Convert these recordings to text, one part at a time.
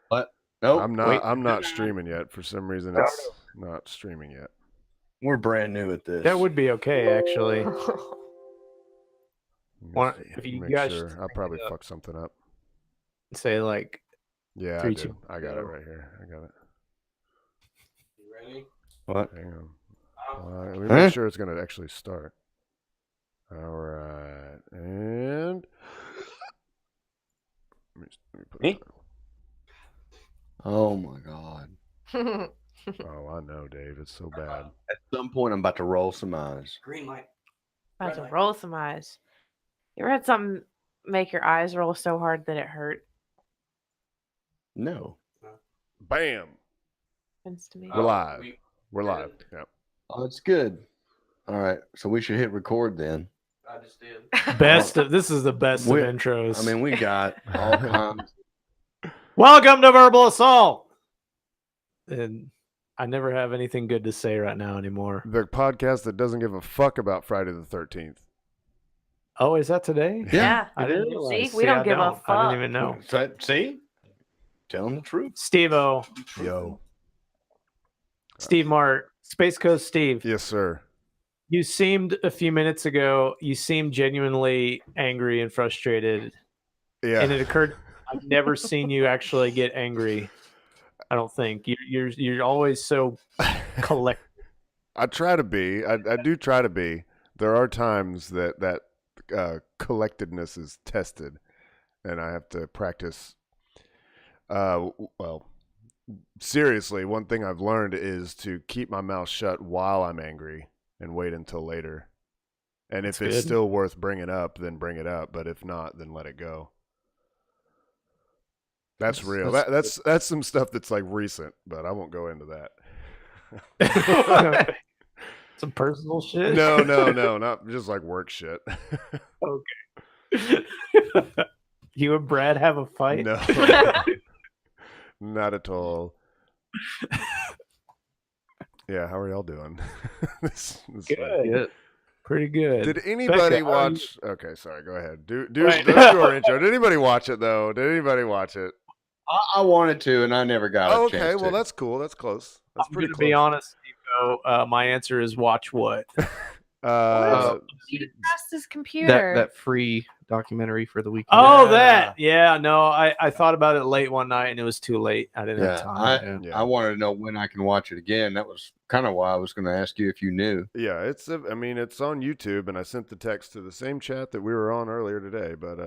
What? Nope. I'm not streaming yet. For some reason, it's not streaming yet. We're brand new at this. That would be okay, actually. If you guys sure. I'll probably fuck something up. Say like. Yeah, 3, 2. I got it right here. I got it. You ready? What? Hang on. Let me make sure it's going to actually start. All right. And let me put it on. Oh, my God. Oh, I know, Dave. It's so bad. At some point, I'm about to roll some eyes. Green light. About to roll some eyes. You ever had something make your eyes roll so hard that it hurt? No. Bam. Happens to me. We're live. We're live. Yep. Oh, it's good. All right. So we should hit record then. I just did. This is the best of intros. I mean, we got all kinds. Welcome to Verbal Assault. And I never have anything good to say right now anymore. The podcast that doesn't give a fuck about Friday the 13th. Oh, is that today? Yeah. I didn't realize. See, we don't give a fuck. I didn't even know. See? Telling the truth. Steve-O. Yo. Steve Mart. Space Coast Steve. Yes, sir. You seemed a few minutes ago, you seemed genuinely angry and frustrated. Yeah. And it occurred, I've never seen you actually get angry. I don't think. You're always so collected. I try to be. I do try to be. There are times that collectedness is tested, and I have to practice. Well, seriously, one thing I've learned is to keep my mouth shut while I'm angry and wait until later. And if it's still worth bringing up, then bring it up. But if not, then let it go. That's real. That's some stuff that's like recent, but I won't go into that. Some personal shit? No, not just like work shit. Okay. You and Brad have a fight? No. Not at all. Yeah, how are y'all doing? This good. Pretty good. Did anybody watch? Okay, sorry. Go ahead. Let's do our intro. Did anybody watch it though? Did anybody watch it? I wanted to, and I never got a chance to. Okay, well that's cool. That's close. That's I'm pretty gonna close. be honest, Steve. My answer is watch what? You crashed his computer. That free documentary for the weekend. Oh, that. Yeah, no, I thought about it late one night and it was too late. I didn't have time. I wanted to know when I can watch it again. That was kind of why I was going to ask you if you knew. Yeah, it's on YouTube, and I sent the text to the same chat that we were on earlier today, but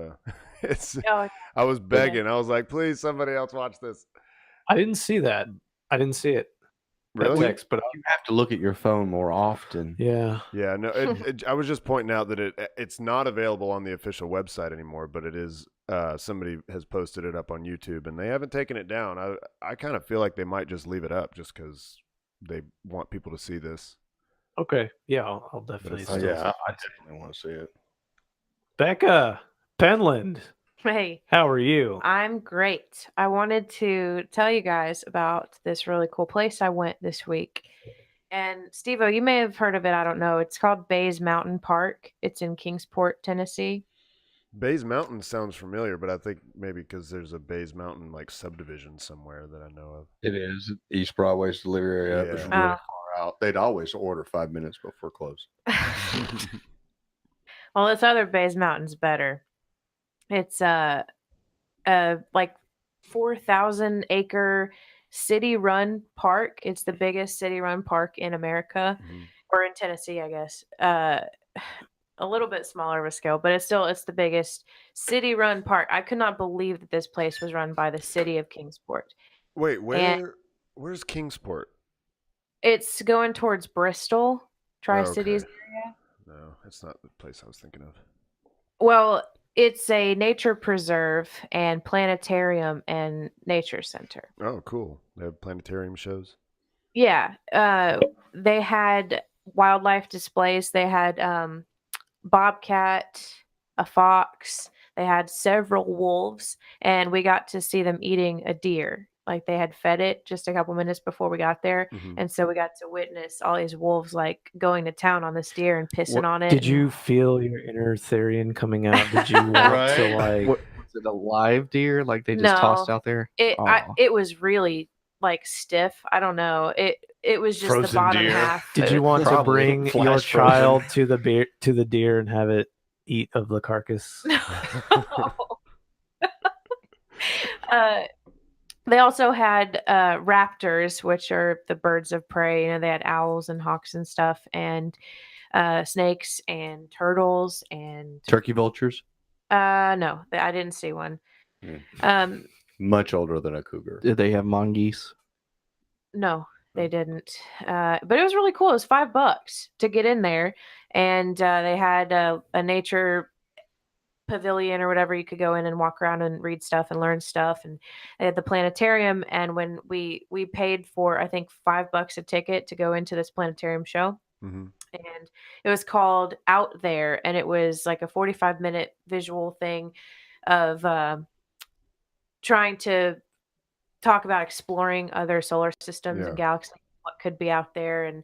I was begging. I was like, please, somebody else watch this. I didn't see that. I didn't see it. Really? Text, but you have to look at your phone more often. Yeah. Yeah. No, I was just pointing out that it's not available on the official website anymore, but it is. Somebody has posted it up on YouTube, and they haven't taken it down. I kind of feel like they might just leave it up just because they want people to see this. Okay. Yeah, I'll definitely see it. I definitely want to see it. Bekah Penland. Hey. How are you? I'm great. I wanted to tell you guys about this really cool place I went this week. And Steve-O, you may have heard of it. I don't know. It's called Bays Mountain Park. It's in Kingsport, Tennessee. Bays Mountain sounds familiar, but I think maybe because there's a Bays Mountain like subdivision somewhere that I know of. It is. East Broadway's delivery area. Yeah. It was really far out. They'd always order 5 minutes before close. Well, this other Bays Mountain's better. It's like 4,000 acre city-run park. It's the biggest city-run park in America, or in Tennessee, I guess. A little bit smaller of a scale, but it's the biggest city-run park. I could not believe that this place was run by the city of Kingsport. Wait, where's Kingsport? It's going towards Bristol, Tri-Cities area. No, it's not the place I was thinking of. Well, it's a nature preserve and planetarium and nature center. Oh, cool. They have planetarium shows? Yeah. They had wildlife displays. They had bobcat, a fox. They had several wolves, and we got to see them eating a deer. Like they had fed it just a couple minutes before we got there. And so we got to witness all these wolves like going to town on this deer and pissing on it. Did you feel your inner Therian coming out? Did you want to like Was it a live deer like they just tossed No. out there? It was really like stiff. I don't know. It was just the Frozen bottom deer. half. Did you want to Probably bring flash your frozen. child to the deer and have it eat of the carcass? They also had raptors, which are the birds of prey. You know, they had owls and hawks and stuff, and snakes and turtles and Turkey vultures. no, I didn't see one. Much older than a cougar. Did they have mongoose? No, they didn't. But it was really cool. It was $5 to get in there, and they had a nature pavilion or whatever. You could go in and walk around and read stuff and learn stuff. And they had the planetarium. And when we paid for, I think, $5 a ticket to go into this planetarium show. Mm-hmm. And it was called Out There, and it was like a 45-minute visual thing of trying to talk about exploring other solar systems and galaxies, what could be out there, and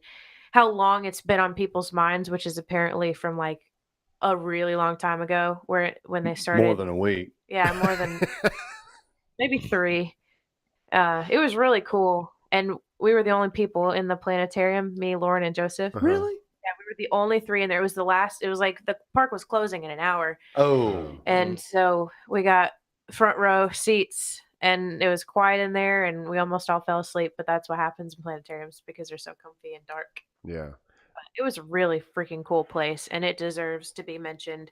how long it's been on people's minds, which is apparently from like a really long time ago, when they started. More than a week. Yeah, more than maybe 3. It was really cool, and we were the only people in the planetarium. Me, Lauren, and Joseph. Really? Yeah, we were the only 3 in there. It was the last. It was like the park was closing in an hour. Oh. And so we got front row seats, and it was quiet in there, and we almost all fell asleep. But that's what happens in planetariums because they're so comfy and dark. Yeah. But it was a really freaking cool place, and it deserves to be mentioned.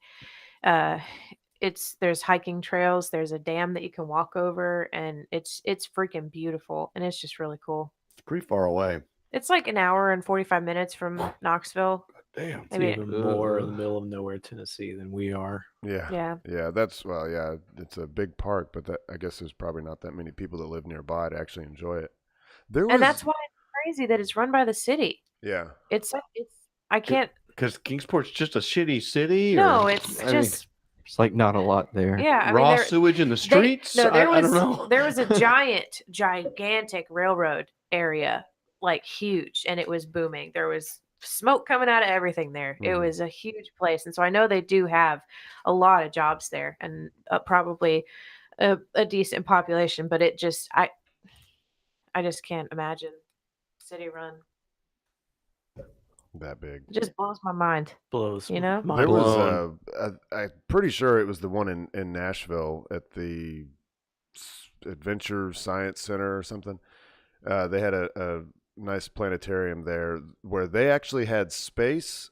There's hiking trails, there's a dam that you can walk over, and it's freaking beautiful, and it's just really cool. It's pretty far away. It's like an hour and 45 minutes from Knoxville. Damn. It's even more in the middle of nowhere, Tennessee, than we are. Yeah. That's it's a big park, but I guess there's probably not that many people that live nearby to actually enjoy it. And that's why it's crazy that it's run by the city. Yeah. I can't. Because Kingsport's just a shitty city. No, it's just. It's like not a lot there. Yeah, raw sewage in the streets. I don't know. There was a gigantic railroad area, like huge, and it was booming. There was smoke coming out of everything there. It was a huge place, and so I know they do have a lot of jobs there, and probably a decent population. But it just, I just can't imagine city run that big. It just blows my mind. Blows. You know, there was I'm pretty sure it was the one in Nashville at the Adventure Science Center or something. They had a nice planetarium there where they actually had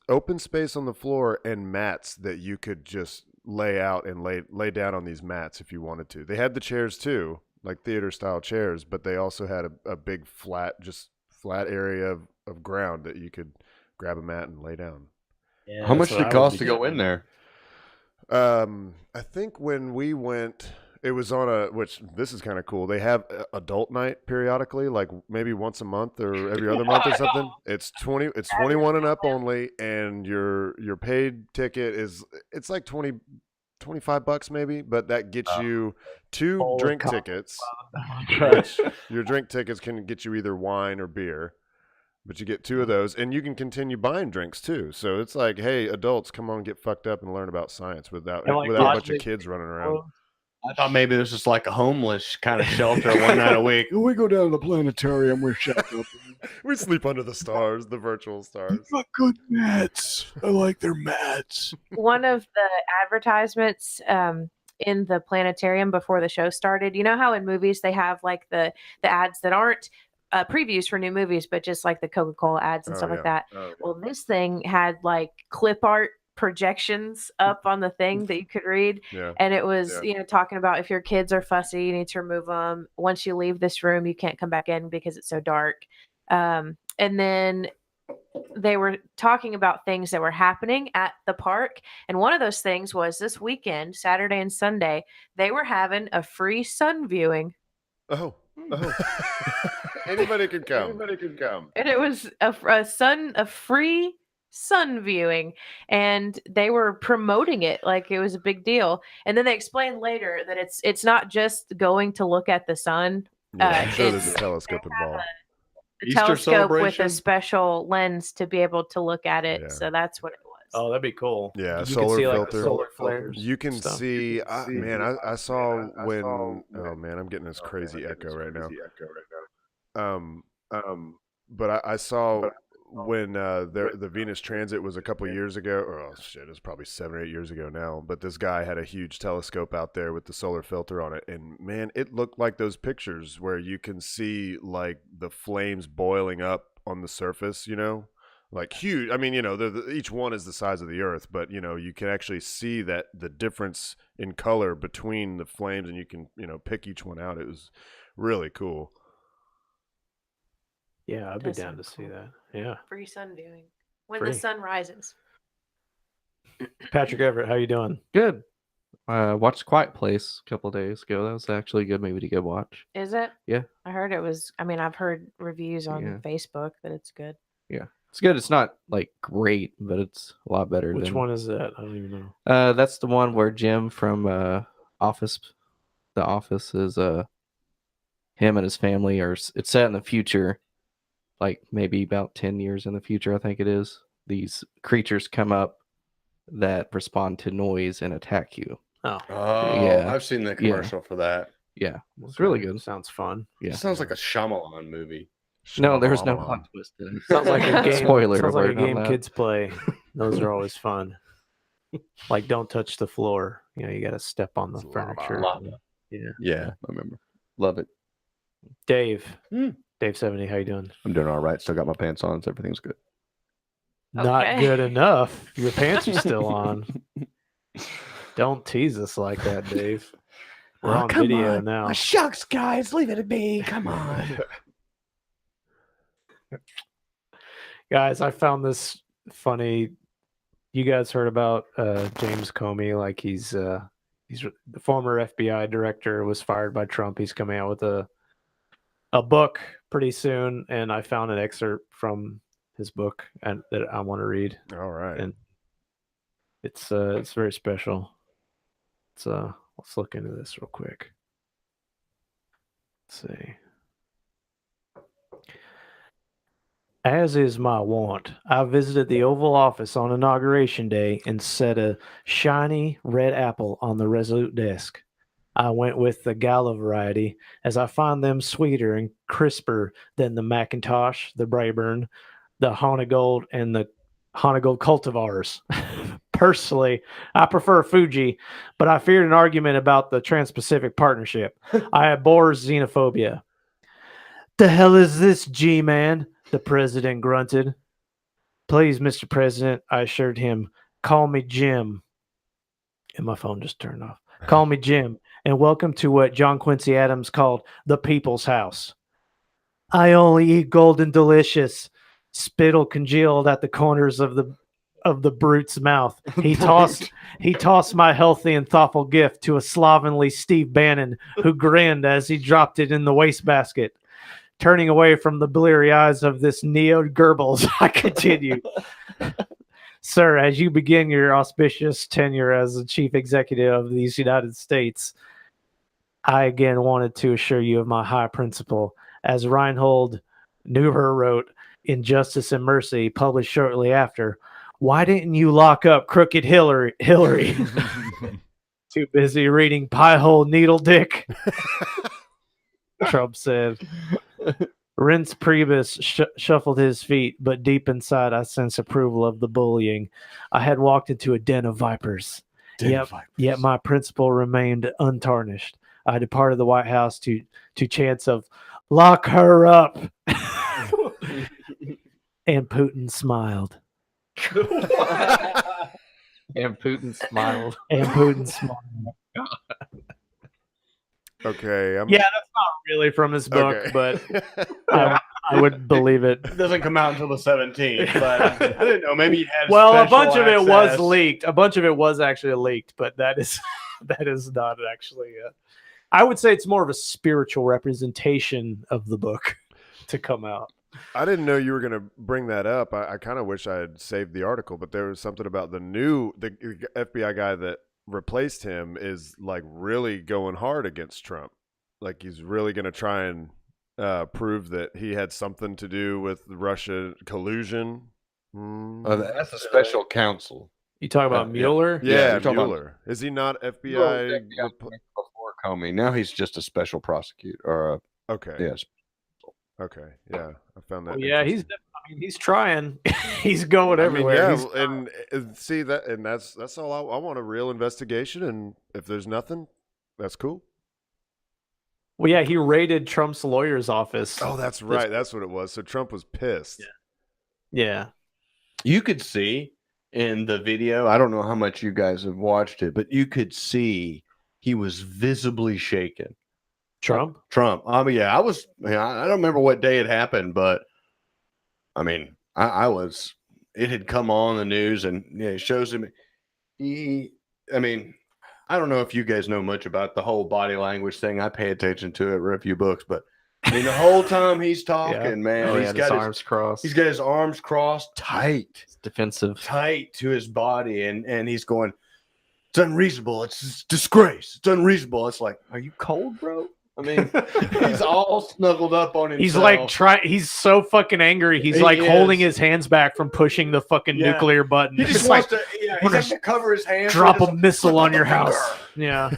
open space on the floor, and mats that you could just lay out and lay down on these mats if you wanted to. They had the chairs too, like theater style chairs, but they also had a big flat area of ground that you could grab a mat and lay down. Yeah, how much did it cost to go in there? I think when we went, it was on which this is kind of cool. They have adult night periodically, like maybe once a month or every other month or something. It's 21 and up only, and your paid ticket it's like $25 maybe, but that gets you 2 drink tickets. Which your drink tickets can get you either wine or beer. But you get 2 of those, and you can continue buying drinks too. So it's like, hey, adults, come on, get fucked up and learn about science without a bunch of kids running around. I thought maybe this was like a homeless kind of shelter one night a week. We go down to the planetarium, we're shut up. We sleep under the stars, the virtual stars. Got good mats. I like their mats. One of the advertisements in the planetarium before the show started, you know how in movies they have like the ads that aren't previews for new movies, but just like the Coca-Cola ads and stuff like that. Well, this thing had like clip art projections up on the thing that you could read, and it was talking about if your kids are fussy, you need to remove them. Once you leave this room, you can't come back in because it's so dark. And then they were talking about things that were happening at the park, and one of those things was this weekend, Saturday and Sunday, they were having a free sun viewing. Anybody could come. And it was a free sun viewing, and they were promoting it like it was a big deal. And then they explained later that it's not just going to look at the sun. I'm sure there's a telescope involved. A telescope with a special lens to be able to look at it. So that's what it was. Oh, that'd be cool. Yeah, you solar could see like filter. the solar flares. You can stuff. see, man. I saw when. Oh man, I'm getting this crazy echo right now. Um, but I saw when the Venus transit was a couple years ago. Or, oh shit, it's probably 7 or 8 years ago now. But this guy had a huge telescope out there with the solar filter on it, and man, it looked like those pictures where you can see like the flames boiling up on the surface. Like huge. I mean, each one is the size of the Earth, but you can actually see that the difference in color between the flames, and you can pick each one out. It was really cool. Yeah, I'd be That down to sounds see cool. that. Yeah. Free sun viewing when Free. the sun rises. Patrick Everett, how you doing? Good. Watched Quiet Place a couple days ago. That was actually a good movie to go watch. Is it? Yeah. I heard it was. I mean, I've heard reviews on Yeah. Facebook that it's good. Yeah. It's good. It's not like great, but it's a lot better Which than one is that? I don't even know. That's the one where Jim from Office, The Office, is him and his family are. It's set in the future, like maybe about 10 years in the future. I think it is. These creatures come up that respond to noise and attack you. Oh, Yeah. I've seen the commercial for that. Yeah, it's really good. Sounds fun. Yeah. It sounds like a Shyamalan movie. No, there's no plot twist in it. Sounds like a game. Spoiler sounds like a alert on game that. kids play. Those are always fun. Like don't touch the floor. You got to step on the furniture. Lava. Yeah. Yeah, I remember. Love it. Dave. Dave 70, how you doing? I'm doing all right. Still got my pants on, so everything's good. Not Okay. good enough. Your pants are still on. Don't tease us like that, Dave. We're on video now. Shucks, guys, leave it at me. Come on. Guys, I found this funny. You guys heard about James Comey? Like he's the former FBI director, was fired by Trump. He's coming out with a book pretty soon, and I found an excerpt from his book and that I want to read. All right. And it's very special. Let's look into this real quick. Let's see. As is my wont, I visited the Oval Office on Inauguration Day and set a shiny red apple on the Resolute desk. I went with the Gala variety, as I find them sweeter and crisper than the Macintosh, the Brayburn, the Honegold, and the Honegold cultivars. Personally, I prefer Fuji, but I feared an argument about the Trans-Pacific Partnership. I abhor xenophobia. The hell is this, G-man? The president grunted. Please, Mr. President, I assured him, call me Jim. And my phone just turned off. Call me Jim, and welcome to what John Quincy Adams called the People's House. I only eat golden delicious. Spittle congealed at the corners of the brute's mouth. He tossed my healthy and thoughtful gift to a slovenly Steve Bannon, who grinned as he dropped it in the wastebasket. Turning away from the bleary eyes of this Neo Goebbels, I continued. Sir, as you begin your auspicious tenure as the chief executive of these United States, I again wanted to assure you of my high principle. As Reinhold Niebuhr wrote in Justice and Mercy, published shortly after, why didn't you lock up crooked Hillary? Too busy reading Piehole Needle Dick. Trump said. Reince Priebus shuffled his feet, but deep inside I sensed approval of the bullying. I had walked into a den of vipers. Yet my principle remained untarnished. I departed the White House to chants of "Lock her up," and Putin smiled. And Putin smiled. And Putin smiled. Okay. Yeah, that's not really from his book, Okay. but I would believe it. It doesn't come out until the 17th, but I didn't know. Maybe you had Well, a special bunch of it was access. leaked. A bunch of it was actually leaked, but that is not actually. I would say it's more of a spiritual representation of the book to come out. I didn't know you were going to bring that up. I kind of wish I had saved the article, but there was something about the FBI guy that replaced him is like really going hard against Trump. Like he's really going to try and prove that he had something to do with Russia collusion That's a special counsel. You talk about Yeah. Mueller? Yeah, Yeah, you're talking about- Mueller. Is he not FBI? Well, before Comey, now he's just a special prosecutor. Or Okay. yes, Okay. Yeah, I found that. Well, yeah, interesting. he's trying. He's going everywhere. I mean, He's- yeah, and see that, and that's all I want, a real investigation, and if there's nothing, that's cool. well, yeah, he raided Trump's lawyer's office. Oh, that's right. That's what it was. So Trump was pissed. Yeah. you could see in the video. I don't know how much you guys have watched it, but you could see he was visibly shaken. Trump? Trump. I mean, yeah, I was. I don't remember what day it happened, but I mean, I was. It had come on the news, and yeah, it shows him. I mean, I don't know if you guys know much about the whole body language thing. I pay attention to it, read a few books, but I mean, the whole time he's talking, man, Oh, he's yeah, got his arms crossed. He's got his arms crossed, tight defensive. to his body, and he's going, "It's unreasonable. It's a disgrace. It's unreasonable." It's like, are you cold, bro? I mean, he's all snuggled up on himself. He's like he's so fucking angry. He's He like holding is. his hands back from pushing the fucking Yeah. nuclear button. He just It's wants like to. Yeah, he's has to cover his hands. drop with a his- missile on your finger. house. Yeah.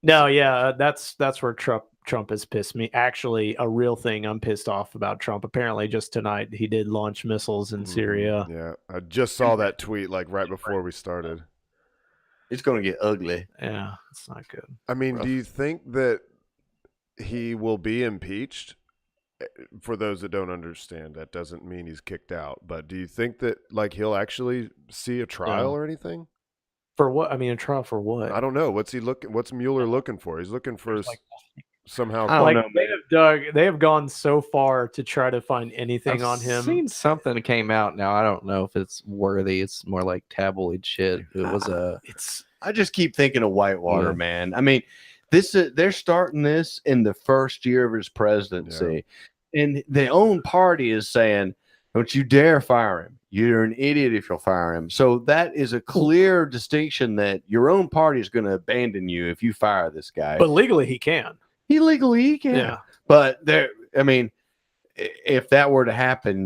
No, yeah, that's where Trump has pissed me. Actually, a real thing I'm pissed off about Trump. Apparently, just tonight he did launch missiles in Syria. Yeah, I just saw that tweet like right before we started. It's going to get ugly. Yeah, it's not good. I mean, Rough. do you think that he will be impeached? For those that don't understand, that doesn't mean he's kicked out. But do you think that like he'll actually see a trial No. or anything? For what? I mean, a trial for what? I don't know. What's Mueller looking for? He's looking for Like- somehow. I don't Like know, they have gone so far to try to find anything I've on him. seen something that came out now. I don't know if it's worthy. It's more like tabloid shit. It was It's I just keep thinking of Whitewater, Yeah. man. I mean, they're starting this in the first year of his presidency, and the own party is saying, "Don't you dare fire him. You're an idiot if you'll fire him." So that is a clear distinction that your own party is going to abandon you if you fire this guy. but legally he can. He can. Yeah. But there, I mean, if that were to happen,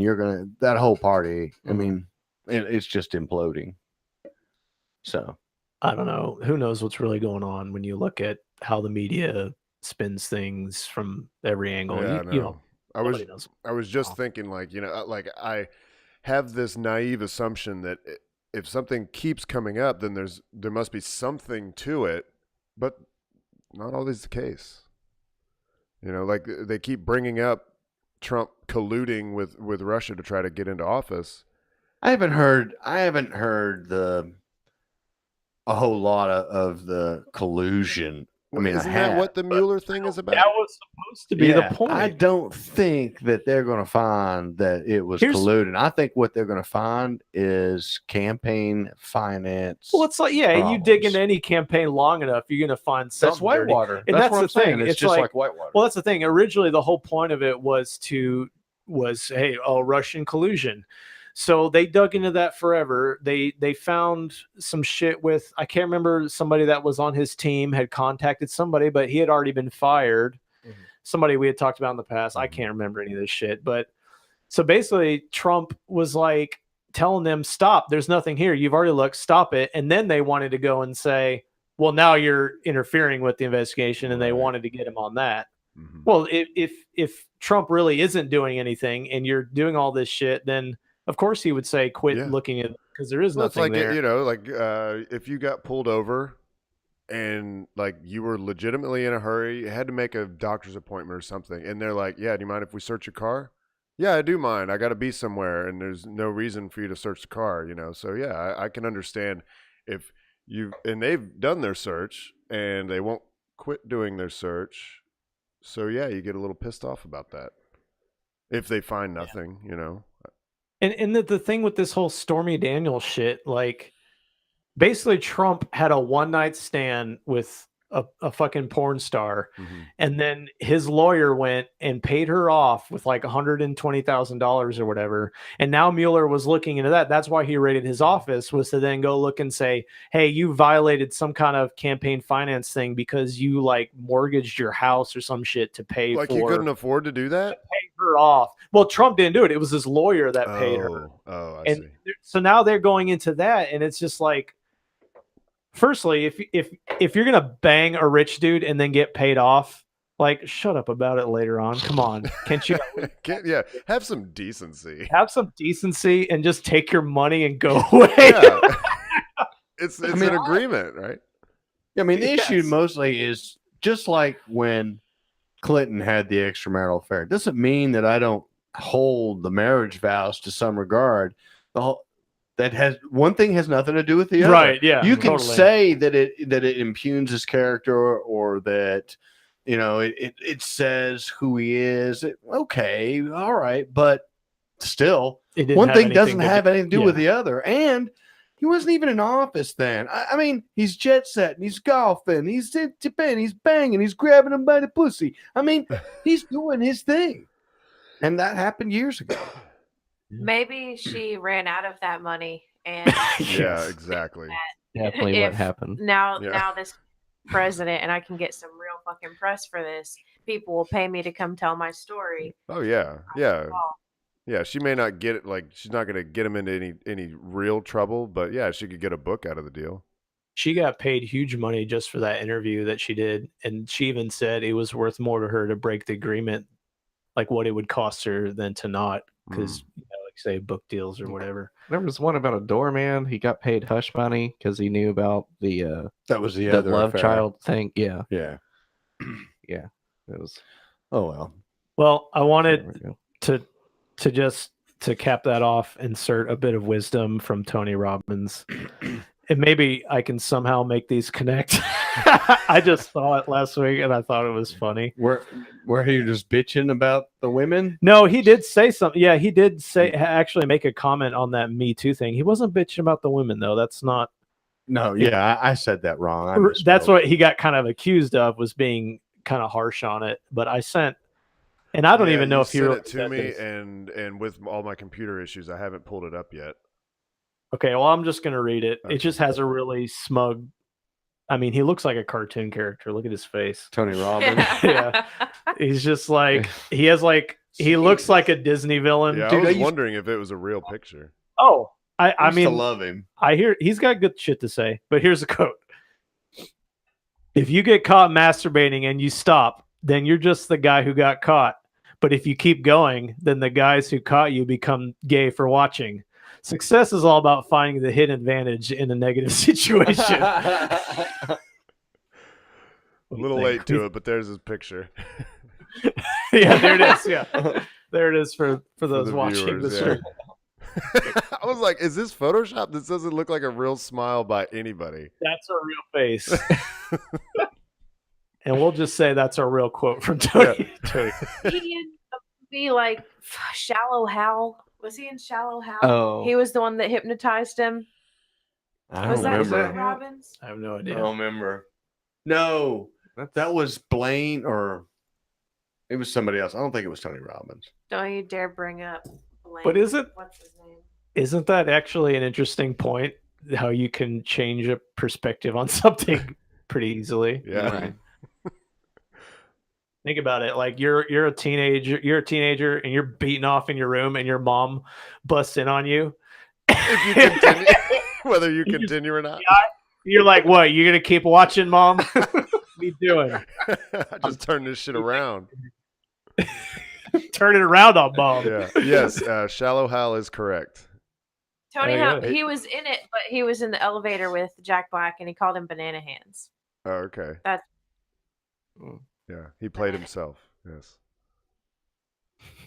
that whole party. I Mhm. mean, it's just imploding. So I don't know. Who knows what's really going on when you look at how the media spins things from every angle. Yeah, you know, I was nobody knows. I was just Oh. thinking, like, like I have this naive assumption that if something keeps coming up, then there must be something to it, but not always the case. Like they keep bringing up Trump colluding with Russia to try to get into office. I haven't heard a whole lot of the collusion. I mean, isn't I that have, what the but- Mueller thing is about? That was supposed to be Yeah, the point. I don't think that they're going to find that it was Here's- colluding. I think what they're going to find is campaign finance. Well, it's like, yeah, you dig problems. into any campaign long enough, you're going to find That's something dirty. Whitewater. And that's that's what the I'm saying. thing. It's It's just like- like Whitewater. Well, that's the thing. Originally, the whole point of it was hey, Russian collusion. So they dug into that forever. They found some shit with, I can't remember, somebody that was on his team had contacted somebody, but he had already been fired. Mhm. Somebody we had talked about in the past. I can't remember any of this shit. But so basically, Trump was like telling them, stop, there's nothing here. You've already looked, stop it. And then they wanted to go and say, well, now you're interfering with the investigation, and they Right. wanted to get him on that. Mhm. Well, if Trump really isn't doing anything and you're doing all this shit, then of course he would say quit Yeah. looking at, because there is Well, it's nothing like there. if you got pulled over and like you were legitimately in a hurry, you had to make a doctor's appointment or something, and they're like, "Yeah, do you mind if we search your car?" Yeah, I do mind. I got to be somewhere, and there's no reason for you to search the car. So yeah, I can understand if and they've done their search and they won't quit doing their search. So yeah, you get a little pissed off about that if they find nothing. And the thing with this whole Stormy Daniels shit, like basically Trump had a one night stand with a fucking porn star, and then his lawyer went and paid her off with like $120,000 or whatever. And now Mueller was looking into that. That's why he raided his office, was to then go look and say, hey, you violated some kind of campaign finance thing because you like mortgaged your house or some shit to pay Like for he couldn't afford to do that. pay her her off. Well, Trump didn't do it. It was his lawyer that paid her. Oh, I And see. so now they're going into that, and it's just like, firstly, if you're gonna bang a rich dude and then get paid off, like, shut up about it later on. Come on, can't you Have some decency. have some decency and just take your money and go away? Yeah. It's I mean, an agreement, right? I mean, the issue Yes. mostly is just like when Clinton had the extramarital affair. It doesn't mean that I don't hold the marriage vows to some regard. That has one thing has nothing to do with the other. Right? Yeah, You can totally. say that it impugns his character, or that it says who he is. Okay, all right, but still, It didn't one have thing anything doesn't have anything to do with yeah. the other. And he wasn't even in office then. I mean, he's jet setting, he's golfing, he's in Japan, he's banging, he's grabbing him by the pussy. I mean, he's doing his thing, and that happened years ago. Maybe she ran out of that money, and Yeah, exactly. Definitely what if happened. now this president, and I can get some real fucking press for this. People will pay me to come tell my story. Oh yeah. Yeah, she may not get it. Like, she's not going to get him into any real trouble, but yeah, she could get a book out of the deal. She got paid huge money just for that interview that she did, and she even said it was worth more to her to break the agreement, like what it would cost her, than to not, because like say book deals or whatever. There was one about a doorman. He got paid hush money because he knew about the That was the the other love affair. child thing. Yeah, Yeah. yeah. It was. Oh well. Well, I There wanted we go. to just to cap that off, insert a bit of wisdom from Tony Robbins. And maybe I can somehow make these connect. I just saw it last week and I thought it was funny. Where he just bitching about the women? No, he did say something. Yeah, he did say actually make a comment on that Me Too thing. He wasn't bitching about the women though. That's not. No, yeah, I said that wrong. That's what he got kind of accused of, was being kind of harsh on it. But I sent, and I don't even know if he sent wrote it to me, and with all my computer issues, I haven't pulled it up yet. Okay, well, I'm just gonna read it. Okay. It just has a really smug. I mean, he looks like a cartoon character. Look at his face. Tony Robbins. Yeah. He's just like he looks like a Disney villain. Yeah, Dude, I was wondering if it was a real picture. Oh, I I used to mean, love him. I hear he's got good shit to say, but here's a quote. If you get caught masturbating and you stop, then you're just the guy who got caught. But if you keep going, then the guys who caught you become gay for watching. Success is all about finding the hidden advantage in a negative situation. A little late to it, but there's his picture. Yeah, there it is. Yeah, there it is for those the watching viewers, the yeah. show. I was like, is this Photoshop? This doesn't look like a real smile by anybody. That's a real face. And we'll just say that's a real quote from Tony. Tony. He in a movie like Shallow Hal. Was he in Shallow Hal? Oh. He was the one that hypnotized him. I Was don't that remember. Tony Robbins? I have no I idea. don't remember. No, that was Blaine, or it was somebody else. I don't think it was Tony Robbins. Don't you dare bring up Blaine. But isn't What's his name? isn't that actually an interesting point? How you can change a perspective on something pretty easily. Yeah. Right. Think about it. Like you're a teenager and you're beating off in your room and your mom busts in on you. If you continue, whether you continue or not. You're like, what? You're gonna keep watching, mom? What are you doing? I just turn this shit around. Turn it around on mom. Yeah. Yes. Shallow Hal is correct. Tony Oh, Hal, yeah. he was in it, but he was in the elevator with Jack Black and he called him Banana Hands. Oh, okay. That's- Yeah. He played himself. Yes.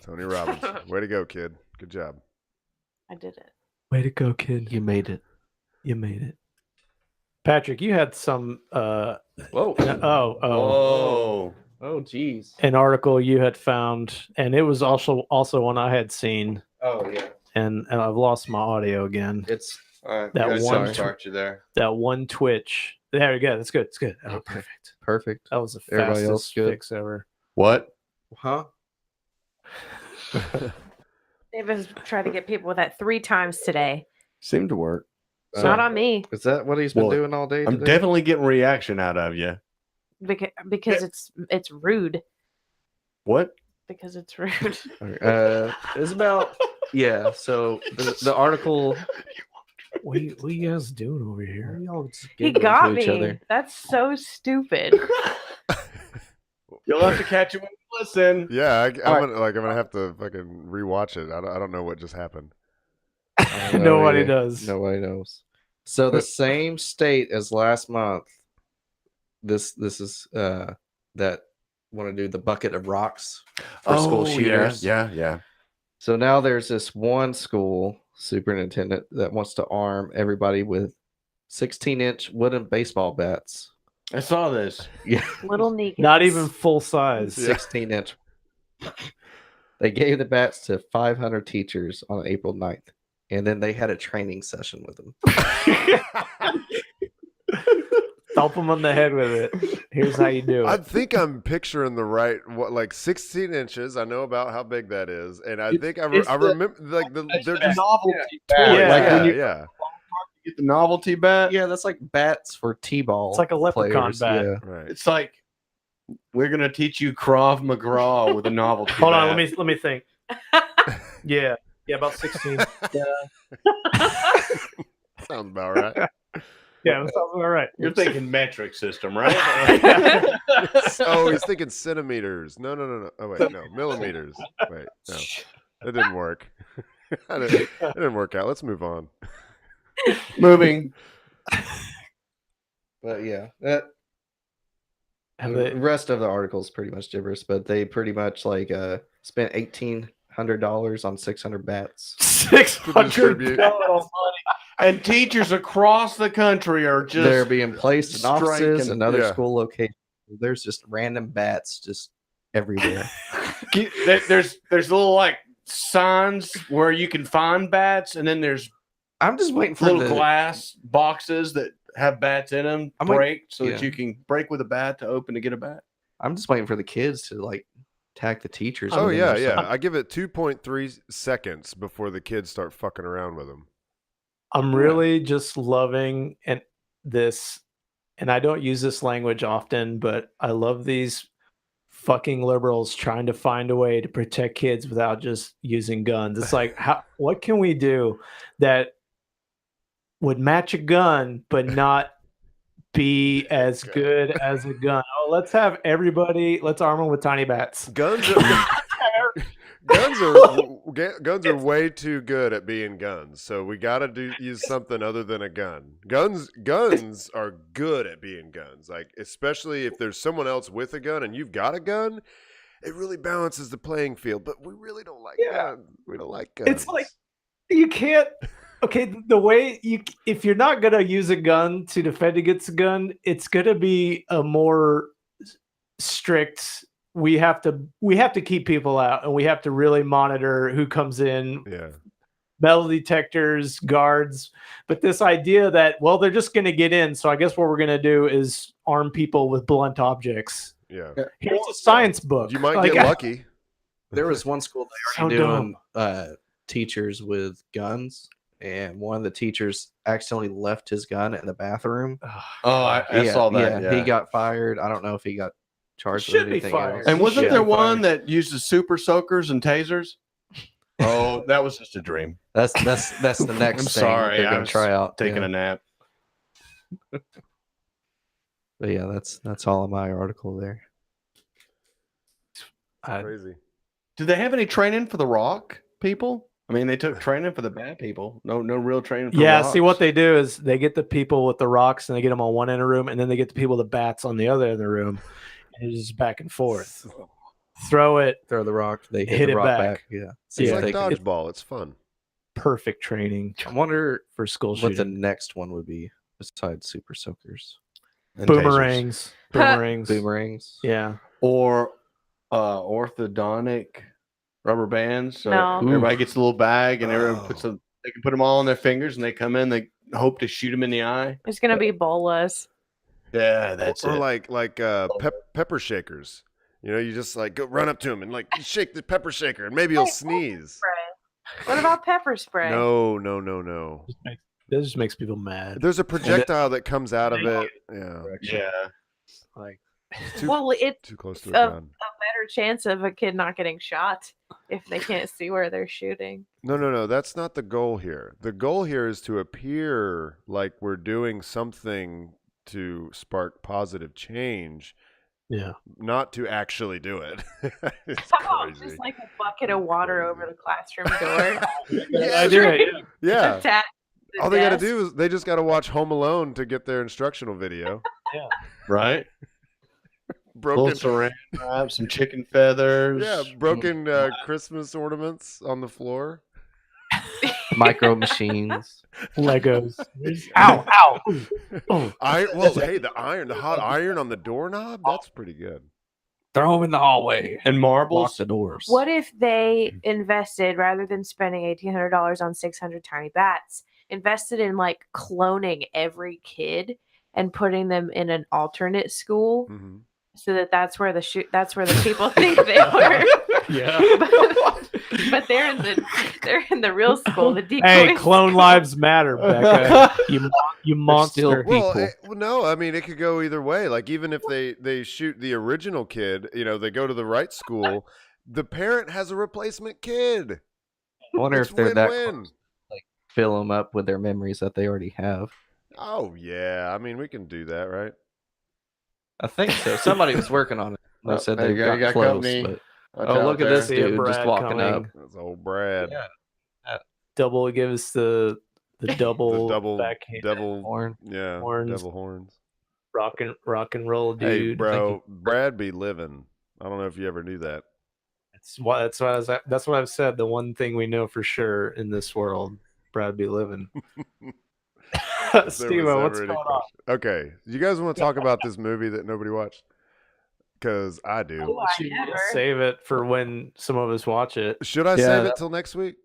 Tony Robbins. Way to go, kid. Good job. I did it. Way to go, kid. You made it. You made it. Patrick, you had some Whoa. Oh, Oh, geez. an article you had found, and it was also one I had seen, Oh, yeah. and I've lost my audio again. It's all right. That Guys, one- sorry, start you there. That one Twitch. There we go. That's good. It's good. Oh, Okay. perfect. perfect. That was the Everybody else fastest good? fix ever. What? Huh? David's tried to get people with that 3 times today. Seemed to work. It's not on me Is that what he's been Well, doing all day I'm today? definitely getting reaction out of you. because it's rude. What? because it's rude. It's about So the article. What are you guys doing over here? Y'all just He giggling got to each me. other. That's so stupid. You'll have to catch it when you listen. Yeah, I'm All right. gonna have to fucking rewatch it. I don't know what just happened. I don't know Nobody either. does. Nobody knows. So the same state as last month. This is that want to do the bucket of rocks for school shooters. Yeah. So now there's this one school superintendent that wants to arm everybody with 16-inch wooden baseball bats. I saw this. Yeah, Little Negan. Not even full size. 16-inch. They gave the bats to 500 teachers on April 9th, and then they had a training session with them. Thump them on the head with it. Here's how you do I it. think I'm picturing the right, like 16 inches. I know about how big that is, and I think I it's the- remember like they're The just novelty bat. Yeah. Like when you yeah. get the novelty bat. Yeah, that's like bats for t-ball. It's like a leprechaun players. bat. Yeah. Right. It's like we're gonna teach you Krav Maga with a novelty. Hold on, bat. let me think. Yeah, about 16. Sounds about right. Yeah, that sounds all right. You're thinking metric system, right? Oh, he's thinking centimeters. No. Oh wait, no, millimeters. Wait, no, it didn't work. It didn't work out. Let's move on. Moving. But yeah, that Have the they- rest of the article is pretty much gibberish, but they pretty much like spent $1,800 on 600 bats. distribute. $600. And teachers across the country are just They're being placed in offices striking. and other Yeah. school locations. There's just random bats just everywhere. there's little like signs where you can find bats, and then there's I'm just waiting for little the glass boxes that have bats in them. I'm like- Break so that yeah. you can break with a bat to open to get a bat. I'm just waiting for the kids to like attack the teachers. Oh with them yeah, or yeah. something. I give it 2.3 seconds before the kids start fucking around with them. I'm really just loving this, and I don't use this language often, but I love these fucking liberals trying to find a way to protect kids without just using guns. It's like, what can we do that would match a gun but not be as good as a gun? Oh, let's have everybody. Let's arm them with tiny bats. Guns are way too good at being guns. So we got to use something other than a gun. Guns are good at being guns. Like especially if there's someone else with a gun and you've got a gun, it really balances the playing field. But we really don't like guns. We don't like guns. It's like you can't. Okay, the way if you're not gonna use a gun to defend against a gun, it's gonna be a more strict. We have to keep people out, and we have to really monitor who comes in. Yeah. Metal detectors, guards, but this idea that they're just gonna get in, so I guess what we're gonna do is arm people with blunt objects. Yeah. Here's a science book. You might Like, get lucky. There was one school they So already doing teachers with guns, and one of the teachers accidentally left his gun in the bathroom. Oh, I saw that. Yeah. He got fired. I don't know if he got charged Should with be anything fired. else. And wasn't Shit. there one that uses super soakers and tasers? Oh, that was just a dream. That's the next I'm thing sorry, they're I gonna was try out. Taking yeah. a nap. But yeah, that's all of my article there. Crazy. Did they have any training for the rock people? I mean, they took training for the bad people. No real training for Yeah, rocks. see what they do is they get the people with the rocks and they get them on one end of the room, and then they get the people with the bats on the other end of the room, and it's just back and forth. Throw it, Throw the rock, they hit Hit the it rock back. back. Yeah. It's See if like they can- dodgeball. It's fun. perfect training I wonder for school what the shooting. next one would be besides super soakers. And tasers. Boomerangs. Boomerangs. Yeah. Or orthodontic rubber bands. So No. everybody gets a little bag, and everyone Oh. puts them. They can put them all on their fingers, and they come in. They hope to shoot them in the eye. There's gonna be bolas. Yeah, that's Or it. like pepper shakers. You know, you just like go run up to him and like shake the pepper shaker, and maybe he'll sneeze. Spray. What about pepper spray? No. That just makes people mad. There's a projectile that comes out of it. Yeah, Yeah. Like, it's too, Well, it's too close to a a gun. better better chance of a kid not getting shot if they can't see where they're shooting. No. That's not the goal here. The goal here is to appear like we're doing something to spark positive change, Yeah. not to actually do it. It's How about crazy. just like a bucket of water over the classroom door? Yeah. Attached to the All they got to desk. do is they just got to watch Home Alone to get their instructional video. Right? Broken, Little saran wrap, some chicken feathers. yeah, broken Christmas ornaments on the floor. Micro machines. Legos. Ow! Ow! Oh, The hot iron on the doorknob. That's pretty good. Throw them in the hallway. And Lock marbles. the doors. What if they invested, rather than spending $1,800 on 600 tiny bats, invested in like cloning every kid and putting them in an alternate school, Mm-hmm. so that's where the people think they are. yeah. But they're in the real school. The decoys. Hey, clone lives matter, Bekah. You monster. Well, people. no, I mean it could go either way. Like even if they shoot the original kid, they go to the right school, the parent has a replacement kid. I wonder It's if they're that win-win. close, like fill them up with their memories that they already have. Oh yeah, I mean we can do that, right? I think so. Somebody was working on it. They Oh, said there they you go. You got got close. company. But, Watch oh, out look at there. this See a dude just Brad walking coming. up. That's old Brad. Yeah. Double give us the double The double backhand devil Horn. Yeah, horns. devil horns. rock and roll, dude. Hey, bro, Brad be living. I don't know if you ever knew that. That's what I've said. The one thing we know for sure in this world, Brad be living. If Steve, there was what's ever going any on? question. Okay, you guys want to talk about this movie that nobody watched? Because I do. Oh, Should we never. save it for when some of us watch it? Should I Yeah, save it that- till next week?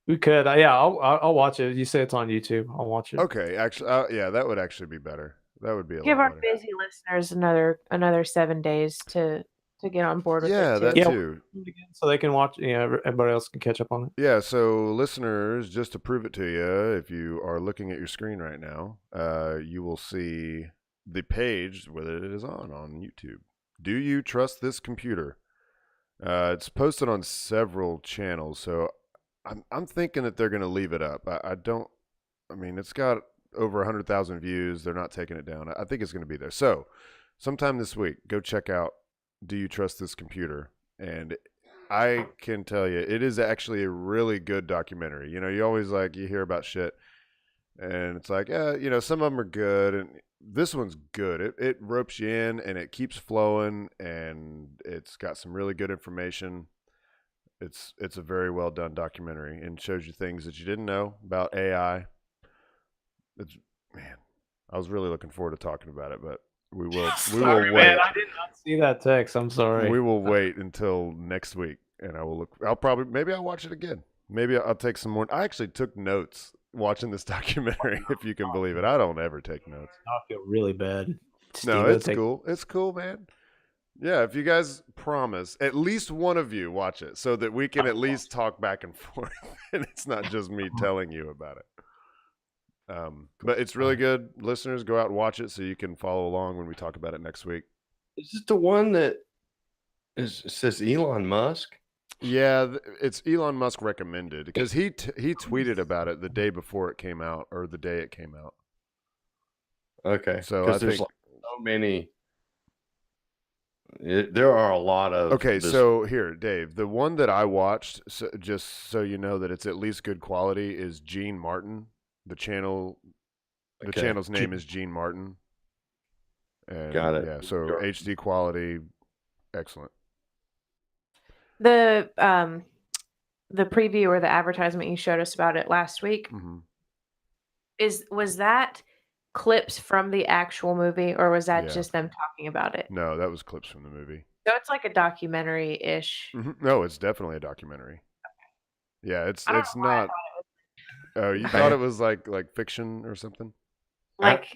We could. Yeah, I'll watch it. You say it's on YouTube. I'll watch it. Okay, actually, yeah, that would actually be better. That would be a Give lot our better. busy listeners another 7 days to get on board with Yeah, it that too. Yeah. too. So they can watch. Everybody else can catch up on it. Yeah, so listeners, just to prove it to you, if you are looking at your screen right now, you will see the page where it is on YouTube. Do you trust this computer? It's posted on several channels, so I'm thinking that they're going to leave it up. I mean, it's got over 100,000 views. They're not taking it down. I think it's going to be there. So sometime this week, go check out Do You Trust This Computer? And I can tell you, it is actually a really good documentary. You always you hear about shit and it's like, some of them are good. And this one's good. It ropes you in and it keeps flowing and it's got some really good information. It's a very well done documentary and shows you things that you didn't know about AI. Man, I was really looking forward to talking about it, but we will Sorry, wait. man, I did not see that text. I'm sorry. We will wait until next week, and maybe I'll watch it again. Maybe I'll take some more. I actually took notes watching this documentary, if you can believe it. I don't ever take notes. I feel really bad. No, Steve, it's cool. It's cool, man. Yeah, if you guys promise, at least one of you watch it so that we can at least talk back and forth, and it's not just me telling you about it. But it's really good. Listeners, go out and watch it so you can follow along when we talk about it next week. Is this the one that says Elon Musk? Yeah, it's Elon Musk recommended because he tweeted about it the day before it came out or the day it came out. Okay, So because there's so many. There are a lot of. Okay, so here, Dave, the one that I watched, just so you know that it's at least good quality, is Gene Martin. The channel's name is Gene Martin. And Got it. Yeah, so HD quality, excellent. The preview or the advertisement you showed us about it last week Mm-hmm. was that clips from the actual movie, or was that Yeah. just them talking about it? No, that was clips from the movie. So it's like a documentary-ish. Mm-hmm. No, it's definitely a documentary. Okay. Yeah, it's I don't know why I not. thought it was Oh, you thought it was like fiction or something?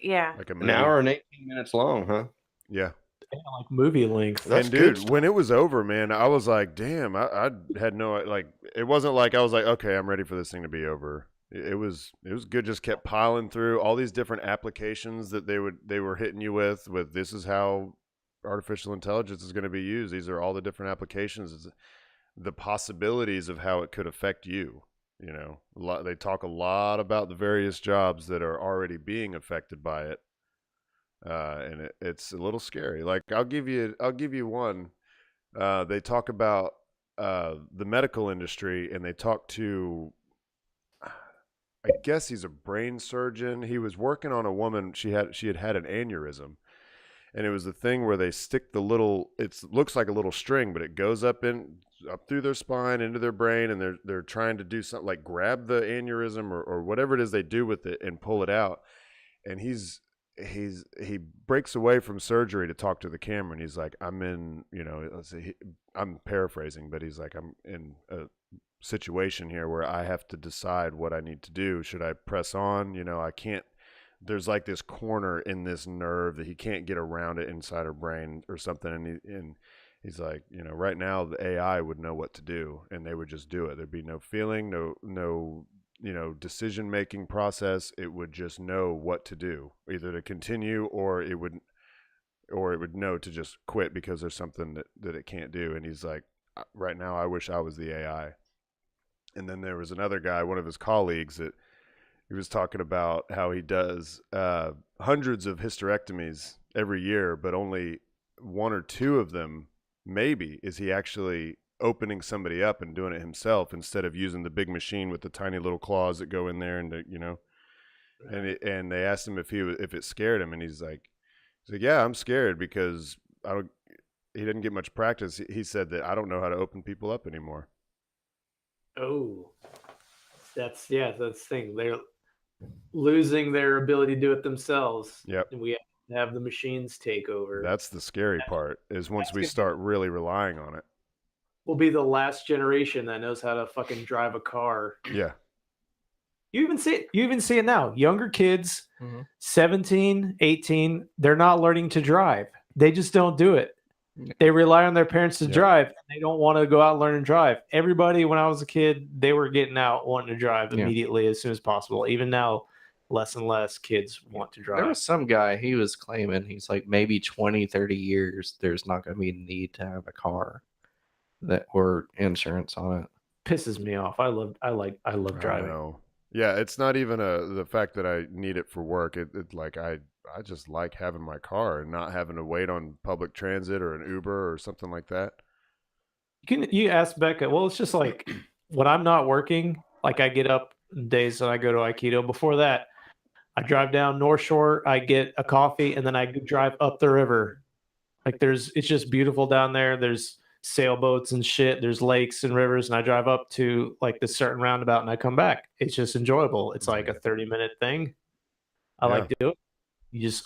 yeah. Like a an movie? hour and 18 minutes long, huh? Yeah. like movie length. That's And good dude, when it was over, man, I was like, damn, I had no it wasn't like I was like, okay, I'm ready for this thing to be over. It was good. Just kept piling through all these different applications that they were hitting you with this is how artificial intelligence is going to be used. These are all the different applications, the possibilities of how it could affect you. You know, they talk a lot about the various jobs that are already being affected by it, and it's a little scary. Like I'll give you one. They talk about the medical industry, and they talk to, I guess he's a brain surgeon. He was working on a woman. She had an aneurysm, and it was the thing where they stick the little. It looks like a little string, but it goes up through their spine into their brain, and they're trying to do something like grab the aneurysm or whatever it is they do with it and pull it out. And he breaks away from surgery to talk to the camera, and he's like, I'm in, you know, I'm paraphrasing, but he's like, I'm in a situation here where I have to decide what I need to do. Should I press on? You know, I can't, there's like this corner in this nerve that he can't get around it inside her brain or something. And he's like, you know, right now the AI would know what to do, and they would just do it. There'd be no feeling, no, you know, decision-making process. It would just know what to do, either to continue or it would know to just quit because there's something that it can't do. And he's like, right now, I wish I was the AI. And then there was another guy, one of his colleagues, that he was talking about how he does hundreds of hysterectomies every year, but only 1 or 2 of them, maybe, is he actually opening somebody up and doing it himself instead of using the big machine with the tiny little claws that go in there and you know. And they asked him if it scared him, and he's like, yeah, I'm scared because he didn't get much practice. He said that I don't know how to open people up anymore. Oh, that's the thing. They're losing their ability to do it themselves. Yep. And we have the machines take over. That's the scary part, is once we start really relying on it. We'll be the last generation that knows how to fucking drive a car. Yeah. You even see it now. Younger kids, 17, 18, they're not learning to drive. They just don't do it. They rely on their parents to drive. And they don't want to go out and learn and drive. Everybody, when I was a kid, they were getting out wanting to drive immediately as soon as possible. Even now, less and less kids want to drive. There was some guy, he was claiming, he's like, maybe 20, 30 years, there's not going to be a need to have a car or insurance on it. Pisses me off. I love driving. Know. Yeah, it's not even the fact that I need it for work. It like I just like having my car and not having to wait on public transit or an Uber or something like that. You ask Bekah. Well, it's just like when I'm not working, like I get up days and I go to Aikido. Before that, I drive down North Shore, I get a coffee, and then I drive up the river. Like it's just beautiful down there. There's sailboats and shit. There's lakes and rivers, and I drive up to like this certain roundabout and I come back. It's just enjoyable. It's like a 30-minute thing. I like to do it.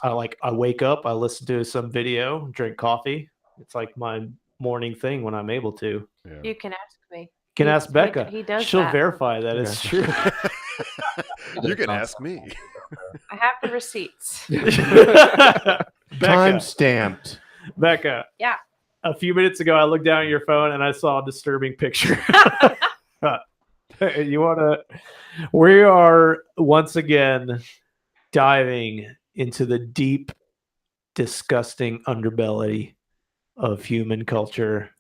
I wake up, I listen to some video, drink coffee. It's like my morning thing when I'm able to. Yeah. You can ask me. You can ask Bekah. He does. She'll that. verify that it's true. You can ask me. I have the receipts. Time stamped. Bekah. Yeah. A few minutes ago, I looked down at your phone and I saw a disturbing picture. We are once again diving into the deep, disgusting underbelly of human culture.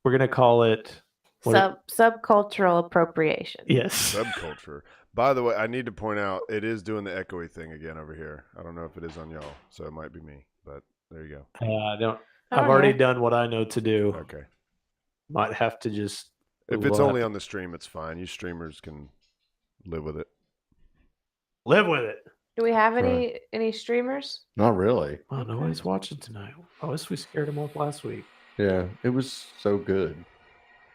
We're going to call it subcultural appropriation. Yes. Subculture. By the way, I need to point out, it is doing the echoey thing again over here. I don't know if it is on y'all, so it might be me, but there you go. I've already done what I know to do. Okay. Might have to just. If it's only on the stream, it's fine. You streamers can live with it. Live with it. Do we have any streamers? Not really. Oh, nobody's watching tonight. I wish we scared them off last week. Yeah, it was so good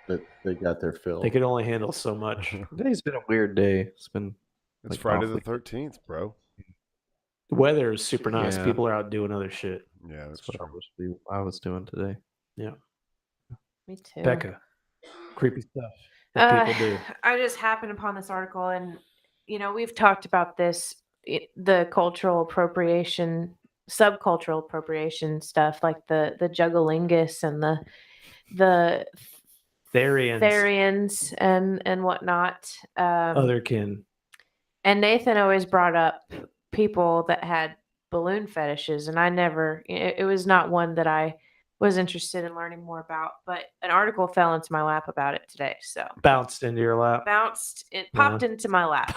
that they got their fill. They could only handle so much. Today's been a weird day. It's It's Friday the 13th, bro. The weather is super nice. Yeah. People are out doing other shit. Yeah, that's what true. I was doing today. Yeah. Me too. Bekah, creepy stuff that people do. I just happened upon this article, and we've talked about this, the cultural appropriation, subcultural appropriation stuff, like the juggalingus and the Therians and whatnot. Other kin. And Nathan always brought up people that had balloon fetishes, and I never. It was not one that I was interested in learning more about. But an article fell into my lap about it today, so Bounced into your lap. popped into my lap.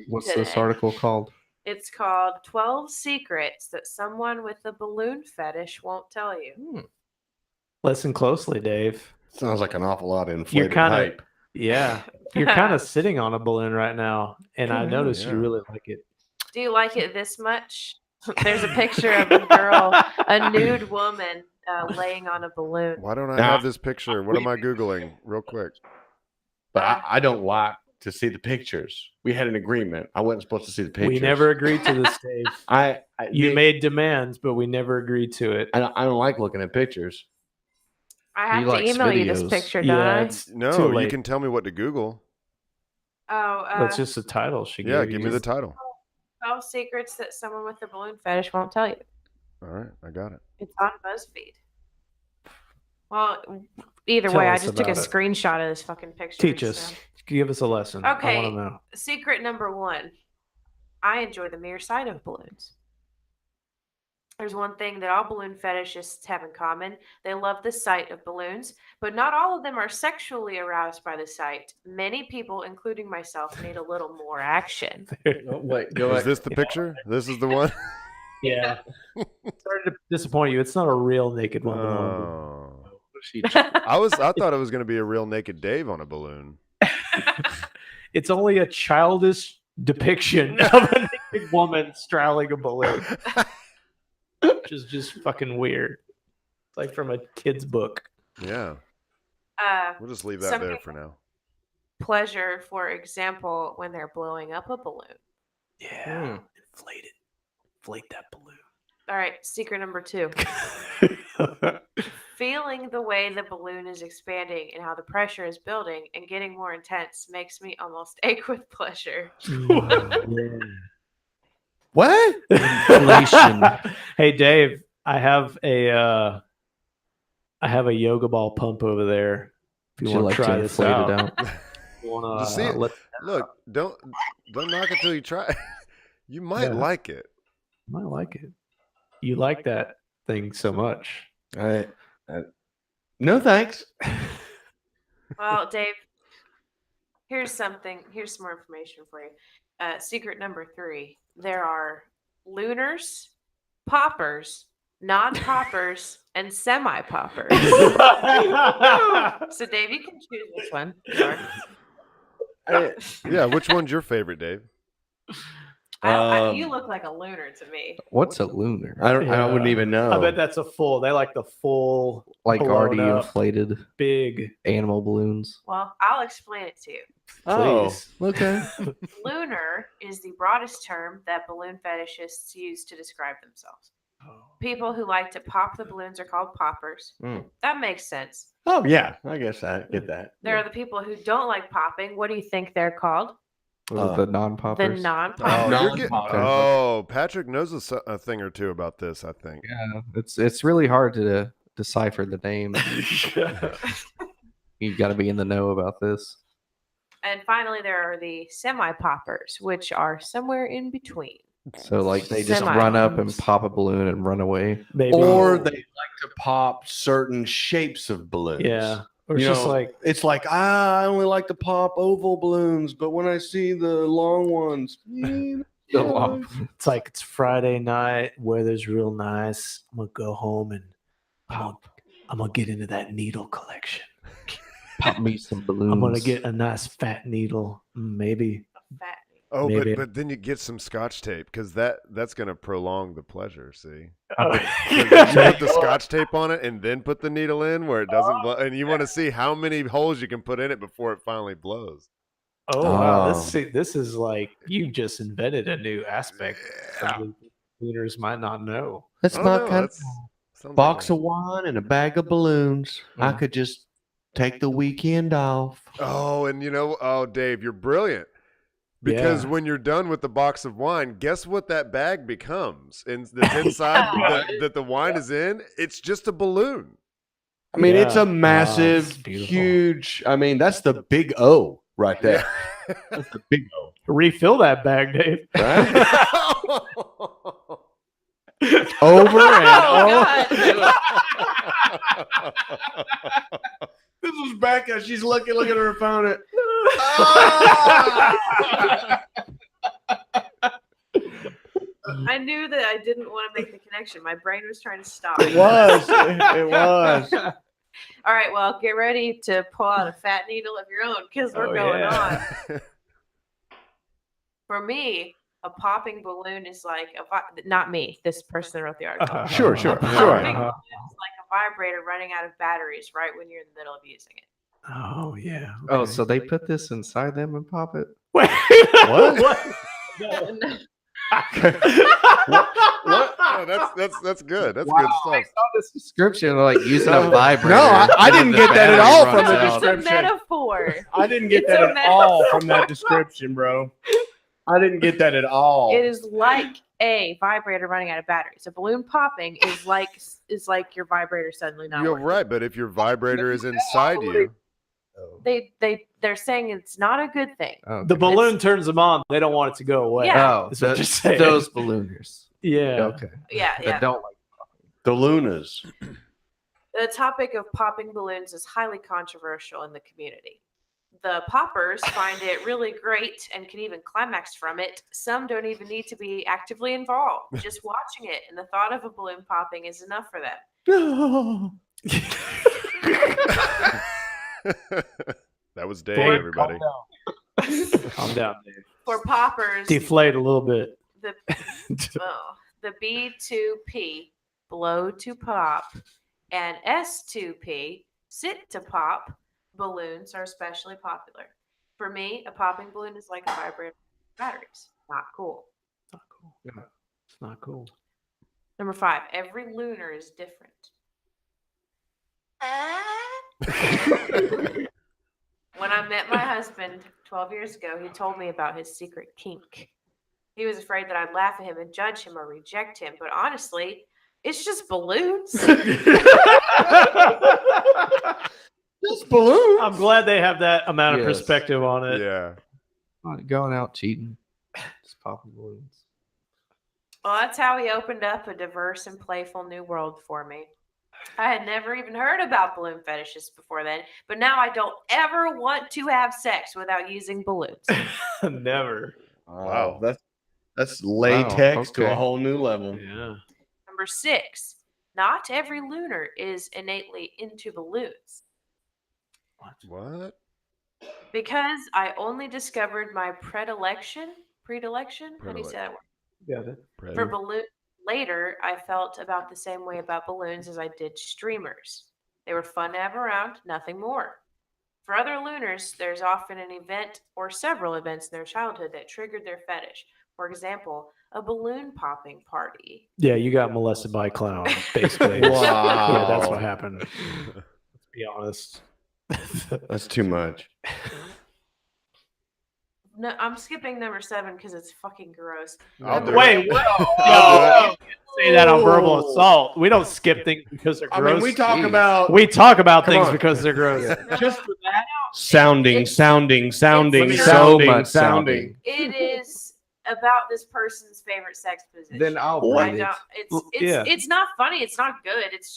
What's this Today. article called? It's called 12 Secrets That Someone with a Balloon Fetish Won't Tell You. Listen closely, Dave. Sounds like an awful lot of inflated kinda- hype. Yeah. You're kind of sitting on a balloon right now, and I noticed you yeah. really like it. Do you like it this much? There's a picture of a girl, a nude woman, laying on a balloon. Why don't I Nah. have this picture? What am I Googling real quick? But I don't like to see the pictures. We had an agreement. I wasn't supposed to see the pictures. We never agreed to this, Dave. You made demands, but we never agreed to it. I don't like looking at pictures. I have He to likes email you this videos. picture, don't Yeah, I? it's too No, you late. can tell me what to Google. Oh, That's just the title she Yeah, gave give you. me the title. 12 Secrets That Someone with a Balloon Fetish Won't Tell You. All right, I got it. It's on BuzzFeed. Well, either Tell way, I us just took a about it. screenshot of this fucking picture. Teach so. us. Give us a lesson. I Okay. want to know. Secret number 1. I enjoy the mere sight of balloons. There's one thing that all balloon fetishists have in common. They love the sight of balloons, but not all of them are sexually aroused by the sight. Many people, including myself, need a little more action. Wait, go Is this the picture? This is the one? Yeah. Sorry to disappoint you. It's not a real naked one. Oh. She- I thought it was going to be a real naked Dave on a balloon. It's only a childish depiction of a naked woman straddling a balloon. Which is just fucking weird. It's like from a kid's book. Yeah, we'll just leave that Some there people- for now. Pleasure, for example, when they're blowing up a balloon. Yeah. Inflate it. Inflate that balloon. All right, secret number 2. Feeling the way the balloon is expanding and how the pressure is building and getting more intense makes me almost ache with pleasure. What? Inflation. Hey Dave, I have a yoga ball pump over there. If Would you you want like to try to this inflate out. it out? You wanna, You see it? let- Look, don't knock it till you try. You might Yeah. like it. I like it. You like that thing so much. No thanks. Well, Dave, here's some more information for you. Secret number 3. There are looners, poppers, non-poppers, and semi-poppers. So, Dave, you can choose which one. Sure. Yeah, which one's your favorite, Dave? You look like a looner to me. What's a lunar? I wouldn't Yeah. even know. I bet that's a full. They like the full, Like blown already up, inflated big. animal balloons. Well, I'll explain it to you. Please. Okay. Lunar is the broadest term that balloon fetishists use to describe themselves. People who like to pop the balloons are called poppers. Mm. That makes sense. Oh yeah, I guess I get that. There are the people who don't like popping. What do you think they're called? Was it the The non-poppers? non-poppers. Patrick knows a thing or two about this, I think. Yeah, it's really hard to decipher the name. You got to be in the know about this. And finally, there are the semi-poppers, which are somewhere in between. So like they just run up and pop a balloon and run away. Maybe. Or they like to pop certain shapes of balloons. Yeah. Or You it's just know, like, it's like I only like to pop oval balloons, but when I see the long ones, it's like it's Friday night, weather's real nice. I'm gonna go home and I'm gonna get into that needle collection. Pop me some balloons. I'm gonna get a nice fat needle, maybe. Fat. Oh, Maybe. but then you get some Scotch tape because that's going to prolong the pleasure. See, Oh. you put the Scotch tape on it and then put the needle in where it doesn't blow, and you want to see how many holes you can put in it before it finally blows. Oh wow! Oh. This is like you just invented a new aspect. Some leaders might not know. That's I my don't know, kind of sounds box like of wine and a bag of balloons. I could just take the weekend off. Oh, and Dave, you're brilliant. Because when you're done with the box of wine, guess what that bag becomes? And that's inside that the wine is in? It's just a balloon. I mean, it's Yeah. a massive, it's beautiful. huge. I mean, that's the big O right there. That's the big O. Refill that bag, Dave. Right? Over and Oh, over. This was Bekah. She's looking at her phone. I knew that I didn't want to make the connection. My brain was trying to stop. It was. It was. All right, well, get ready to pull out a fat needle of your own because we're Oh, going yeah. on. For me, a popping balloon is like not me. This person that wrote the article. Sure. A popping balloon is like a vibrator running out of batteries right when you're in the middle of using it. Oh, yeah. Oh, okay. so they put this inside them and pop it? Wait, What? What? Oh, that's good. That's good stuff. I saw this description like using a vibrator. No, I didn't The get that at battery all runs from the out. It's a description. metaphor. I didn't get It's that a at all metaphor. from that description, bro. I didn't get that at all. It is like a vibrator running out of batteries. A balloon popping is like your vibrator suddenly not You're working. right, but if your vibrator is inside you, They're saying it's not a good thing. Oh, The balloon turns them on. They don't want it to go away. Yeah. oh That's what you're saying. those ballooners. Yeah. Okay. Yeah, yeah. That don't like The Lunas. The topic of popping balloons is highly controversial in the community. The poppers find it really great and can even climax from it. Some don't even need to be actively involved. Just watching it and the thought of a balloon popping is enough for them. that was Dave, Dave, everybody. Calm down, Dave. For poppers, Deflate a little bit. the the B2P, blow to pop, and S2P, sit to pop, balloons are especially popular. For me, a popping balloon is like a vibrator with batteries. Not cool. Not cool. It's not cool. Number 5, every lunar is different. When I met my husband 12 years ago, he told me about his secret kink. He was afraid that I'd laugh at him and judge him or reject him, but honestly, it's just balloons. Just balloons. I'm glad they have that amount of Yes. perspective on it. Yeah. Not going out cheating. Just popping balloons. Well, that's how he opened up a diverse and playful new world for me. I had never even heard about balloon fetishes before then, but now I don't ever want to have sex without using balloons. Never. Wow. That's latex to a okay. whole new level. Yeah. Number 6, not every lunar is innately into balloons. What? Because I only discovered my predilection? How do you say that word? Got it. For balloon. Later, I felt about the same way about balloons as I did streamers. They were fun to have around, nothing more. For other lunars, there's often an event or several events in their childhood that triggered their fetish. For example, a balloon popping party. Yeah, you got molested by a clown, basically. Wow. Yeah, that's what happened. Let's be honest. That's too much. No, I'm skipping number 7 because it's fucking gross. I'll do Wait, it. what? I'll No, say that on verbal assault. We don't skip things because they're I gross. mean, we talk Jeez. about We talk about Come things on. because they're gross. just for that It's- sounding. So much sounding. It is about this person's favorite sex position. Then I'll I read it. don't, Yeah. it's not funny. It's not good. It's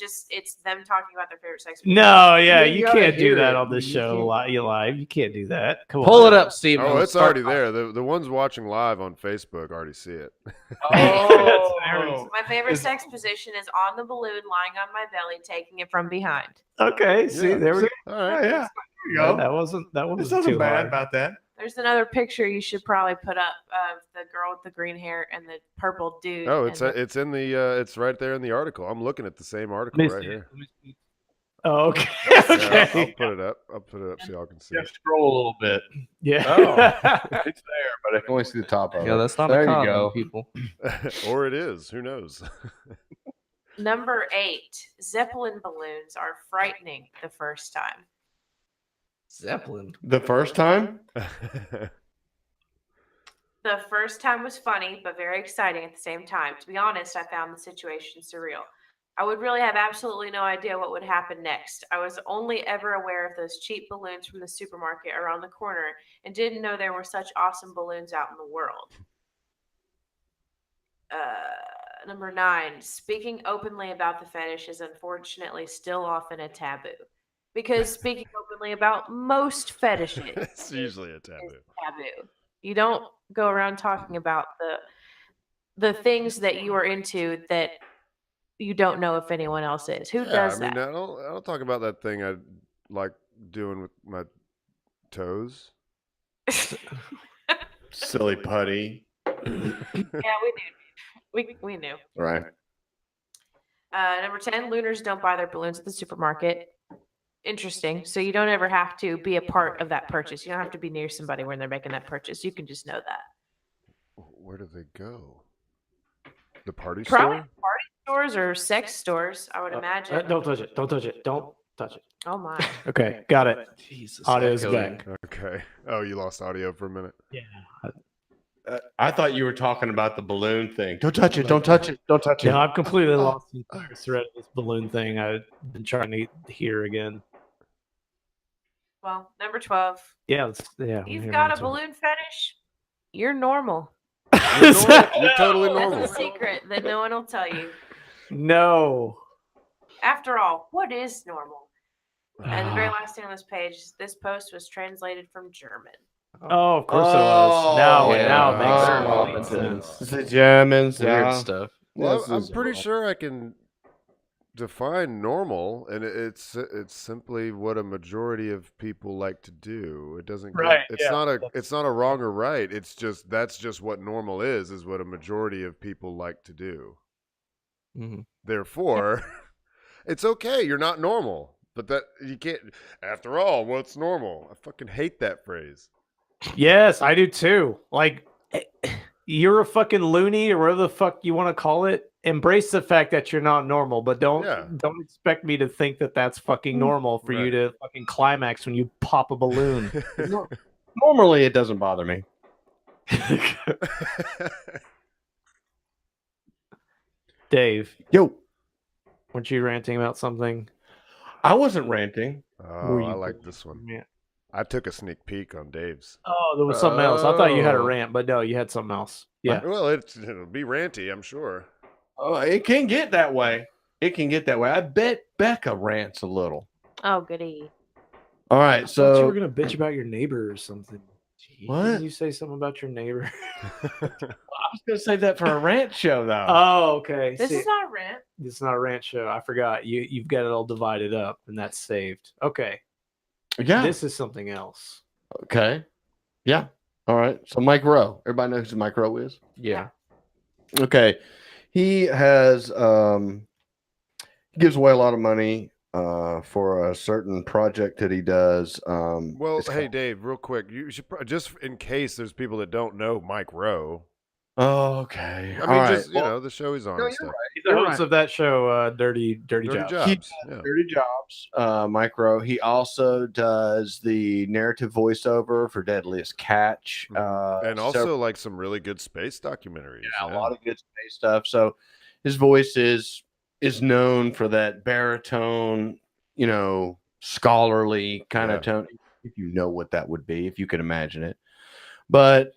them talking about their favorite sex position. No, yeah, You you gotta can't do hear that it. on this You show. can't- You live. You can't do that. Come on. Pull it up, Steven. Oh, it's Start- already there. The ones watching live on Facebook already see it. Oh. My favorite sex position is on the balloon, lying on my belly, taking it from behind. Okay, see, Yeah. there we go. All Oh, right. yeah. There you go. That wasn't This too wasn't bad hard. about that. There's another picture you should probably put up of the girl with the green hair and the purple dude. Oh, and the- it's in the it's right there in the article. I'm looking at the same article Let me right see. here. Oh, okay. Yeah, I'll Okay. put it up. I'll put it up so y'all can see. Just scroll a little bit. Yeah. Oh. It's there, but I can only see the top of it. Yeah, that's not there a you condom, go. people. Or it is. Who knows? Number 8, Zeppelin balloons are frightening the first time. Zeppelin. The first time? The first time was funny, but very exciting at the same time. To be honest, I found the situation surreal. I would really have absolutely no idea what would happen next. I was only ever aware of those cheap balloons from the supermarket around the corner and didn't know there were such awesome balloons out in the world. Number 9, speaking openly about the fetish is unfortunately still often a taboo. Because speaking openly about most fetishes It's usually a taboo. is taboo. You don't go around talking about the things that you are into that you don't know if anyone else is. Who Yeah, does I mean, that? I don't talk about that thing I like doing with my toes. Silly putty. Yeah, we knew. We knew. Right. Number 10, Lunars don't buy their balloons at the supermarket. Interesting. So you don't ever have to be a part of that purchase. You don't have to be near somebody when they're making that purchase. You can just know that. Where do they go? The party Probably store? party stores or sex stores, I would imagine. Don't touch it. Don't touch it. Don't touch it. Oh my. Okay, got it. Jesus. Audio's echoing. back. Okay. Oh, you lost audio for a minute. Yeah. I thought you were talking about the balloon thing. Don't touch it. Don't touch it. Don't touch it. No, I've completely lost the entire thread of this balloon thing. I've been trying to hear again. Well, number 12. Yeah, You've got a balloon fetish? You're normal. You're, normal. You're totally That's normal. a secret that no one will tell you. No. After all, what is normal? And the very last thing on this page, this post was translated from German. Oh, of course it was. Now it makes Oh, complete sense. The Germans. Weird Yeah. stuff. Well, This I'm is pretty normal. sure I can define normal, and it's simply what a majority of people like to do. It doesn't. Right, It's yeah. not a wrong or right. It's just that's just what normal is what a majority of people like to do. Mm-hmm. Therefore, it's okay. You're not normal, but that you can't. After all, what's normal? I fucking hate that phrase. Yes, I do too. Like, you're a fucking loony or whatever the fuck you want to call it. Embrace the fact that you're not normal, but don't expect me to think that that's fucking normal for you to fucking climax when you pop a balloon. Normally, it doesn't bother me. Dave, Yo, weren't you ranting about something? I wasn't ranting. Oh, I like this one. Yeah. I took a sneak peek on Dave's. Oh, there was something else. I thought you had a Oh. rant, but no, you had something else. Yeah. Well, it'll be ranty, I'm sure. Oh, it can get that way. It can get that way. I bet Bekah rants a little. Oh, goody. All right, I thought you were so gonna bitch about your neighbor or something. What? Didn't you say something about your neighbor? I was going to save that for a rant show, though. Oh, okay. This See, is not a rant. it's not a rant show. I forgot. You've got it all divided up, and that's saved. Okay. Yeah. This is something else. Okay. Yeah. All right. So Mike Rowe. Everybody knows who Mike Rowe is? Yeah. Okay. He has gives away a lot of money for a certain project that he does. Well, it's hey, called- Dave, real quick, you should just in case there's people that don't know Mike Rowe. Oh, okay. I All mean, right. just you know, the show he's on No, and you're stuff. He's the You're host right. of that show, Dirty Jobs. Yeah. Dirty Jobs, Mike Rowe. He also does the narrative voiceover for Deadliest Catch. And also several- like some really good space documentaries. a lot of good space stuff. So his voice is known for that baritone, you know, scholarly kind of tone. If you know what that would be, if you can imagine it. But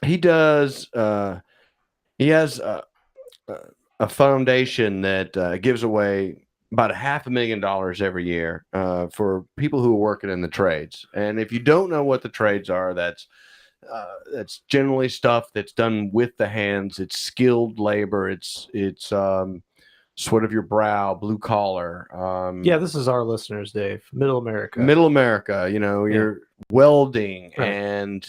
he does. He has a foundation that gives away about $500,000 every year for people who are working in the trades. And if you don't know what the trades are, that's generally stuff that's done with the hands. It's skilled labor. It's sweat of your brow, blue collar. Yeah, this is our listeners, Dave. Middle America. Middle America. You know, Yeah. you're welding Right. and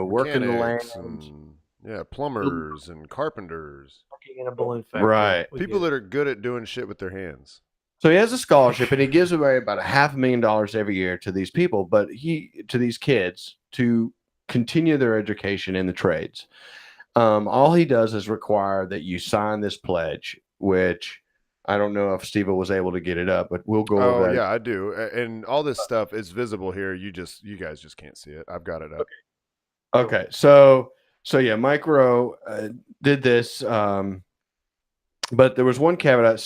working the land. Mechanics and, plumbers and carpenters. Working in a balloon factory. Right. People that are good at doing shit with their hands. So he has a scholarship, and he gives away about $500,000 every year to these people, to these kids to continue their education in the trades. All he does is require that you sign this pledge, which I don't know if Steve was able to get it up, but we'll go over that. Yeah, I do. And all this stuff is visible here. You guys just can't see it. I've got it up. Okay. So yeah, Mike Rowe did this. But there was one caveat: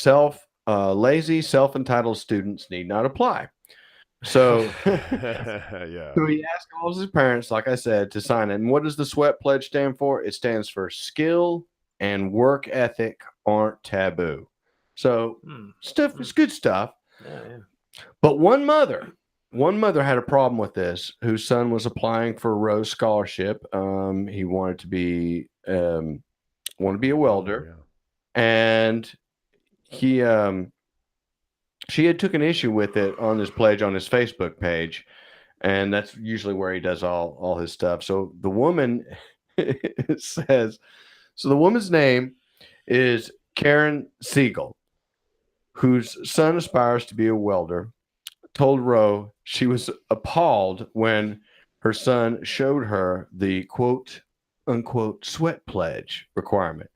lazy, self-entitled students need not apply. So, Yeah. so he asked all of his parents, like I said, to sign it. And what does the SWEAT pledge stand for? It stands for skill and work ethic aren't taboo. So it's good stuff. Yeah. But one mother had a problem with this, whose son was applying for a Rose Scholarship. He wanted to be a welder, and he she had took an issue with it on his pledge on his Facebook page, and that's usually where he does all his stuff. So the woman says, so the woman's name is Karen Siegel, whose son aspires to be a welder, told Rowe she was appalled when her son showed her the quote unquote sweat pledge requirement.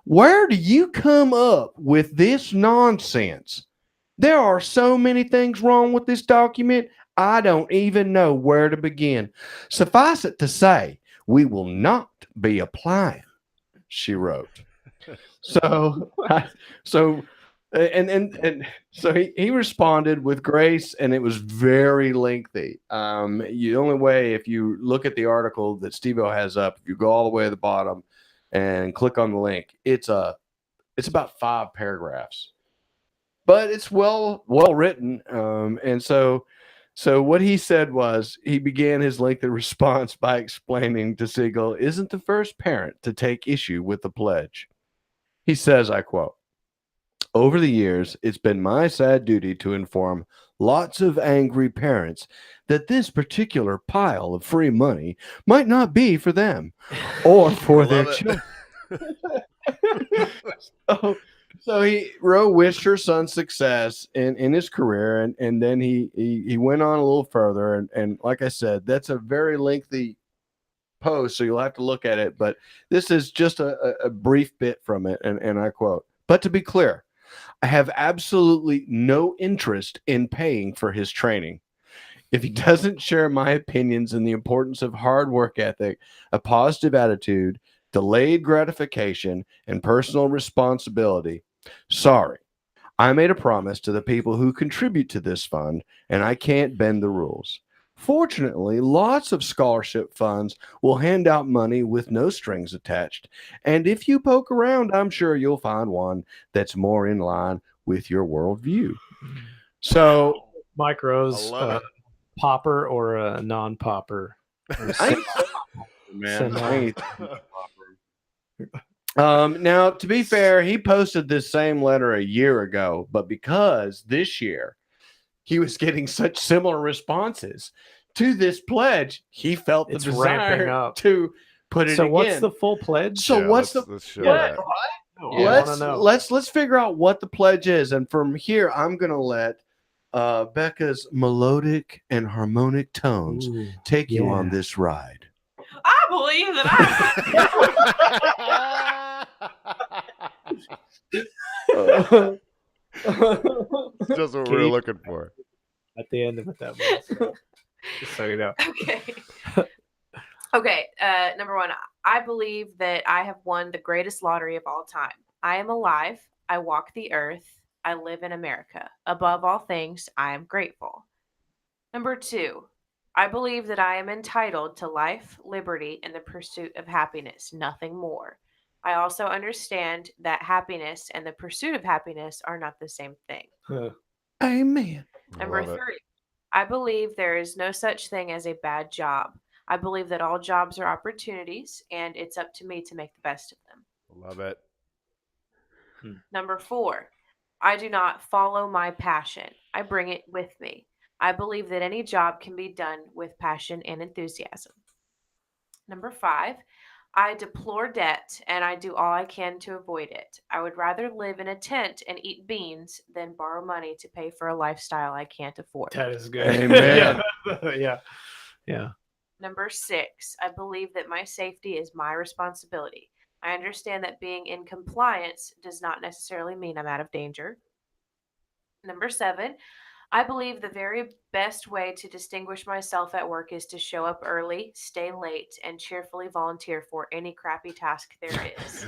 Where do you come up with this nonsense? There are so many things wrong with this document, I don't even know where to begin. Suffice it to say, we will not be applying, she wrote. So he responded with grace, and it was very lengthy. The only way, if you look at the article that Steve-O has up, if you go all the way to the bottom and click on the link, it's about 5 paragraphs, but it's well written. And so what he said was, he began his lengthy response by explaining to Siegel isn't the first parent to take issue with the pledge. He says, I quote, "Over the years, it's been my sad duty to inform lots of angry parents that this particular pile of free money might not be for them or for their children." Rowe wished her son success in his career, and then he went on a little further, and like I said, that's a very lengthy post, so you'll have to look at it, but this is just a brief bit from it, and I quote, "But to be clear, I have absolutely no interest in paying for his training. If he doesn't share my opinions in the importance of hard work ethic, a positive attitude, delayed gratification, and personal responsibility, sorry. I made a promise to the people who contribute to this fund, and I can't bend the rules. Fortunately, lots of scholarship funds will hand out money with no strings attached, and if you poke around, I'm sure you'll find one that's more in line with your worldview." So, Mike Rowe's popper or a non-popper? Now, to be fair, he posted this same letter a year ago, but because this year he was getting such similar responses to this pledge, he felt the desire up to put it so again. What's the full pledge? So Yeah, let's show that. Let's figure out what the pledge is, and from here I'm gonna let Bekah's melodic and harmonic tones take you on this ride. I believe that just what we were looking for. At the end of it, that was just so you know. Okay. Number 1, I believe that I have won the greatest lottery of all time. I am alive. I walk the earth. I live in America. Above all things, I am grateful. Number 2, I believe that I am entitled to life, liberty, and the pursuit of happiness, nothing more. I also understand that happiness and the pursuit of happiness are not the same thing. Amen. Number 3, I believe there is no such thing as a bad job. I believe that all jobs are opportunities, and it's up to me to make the best of them. Love it. Number 4, I do not follow my passion. I bring it with me. I believe that any job can be done with passion and enthusiasm. Number 5, I deplore debt, and I do all I can to avoid it. I would rather live in a tent and eat beans than borrow money to pay for a lifestyle I can't afford. That is good. Amen. Yeah. Number 6, I believe that my safety is my responsibility. I understand that being in compliance does not necessarily mean I'm out of danger. Number 7, I believe the very best way to distinguish myself at work is to show up early, stay late, and cheerfully volunteer for any crappy task there is.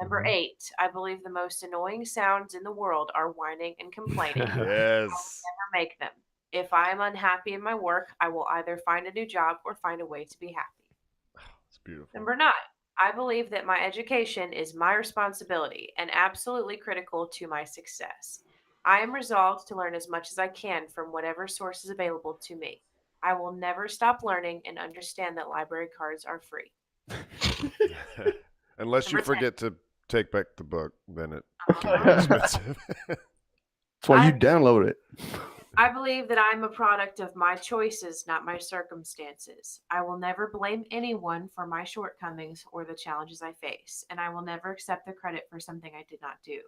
Number 8, I believe the most annoying sounds in the world are whining and complaining. Yes. Never make them. If I am unhappy in my work, I will either find a new job or find a way to be happy. It's beautiful. Number 9, I believe that my education is my responsibility and absolutely critical to my success. I am resolved to learn as much as I can from whatever source is available to me. I will never stop learning and understand that library cards are free. Unless you Number 10. forget to take back the book, then it's That's expensive. why you I- download it. I believe that I'm a product of my choices, not my circumstances. I will never blame anyone for my shortcomings or the challenges I face, and I will never accept the credit for something I did not do.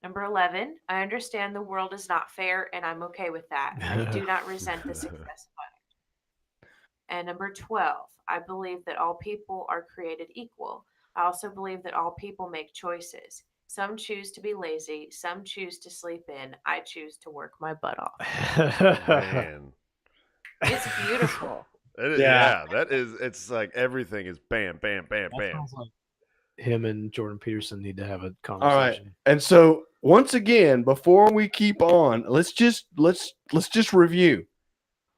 Number 11, I understand the world is not fair, and I'm okay with that. I do not resent the success of others. And number 12, I believe that all people are created equal. I also believe that all people make choices. Some choose to be lazy. Some choose to sleep in. I choose to work my butt off. Man. It's beautiful. Yeah, that is. It's like everything is bam, bam, bam, That bam. sounds like him and Jordan Peterson need to have a All right. conversation. And so once again, before we keep on, let's just review.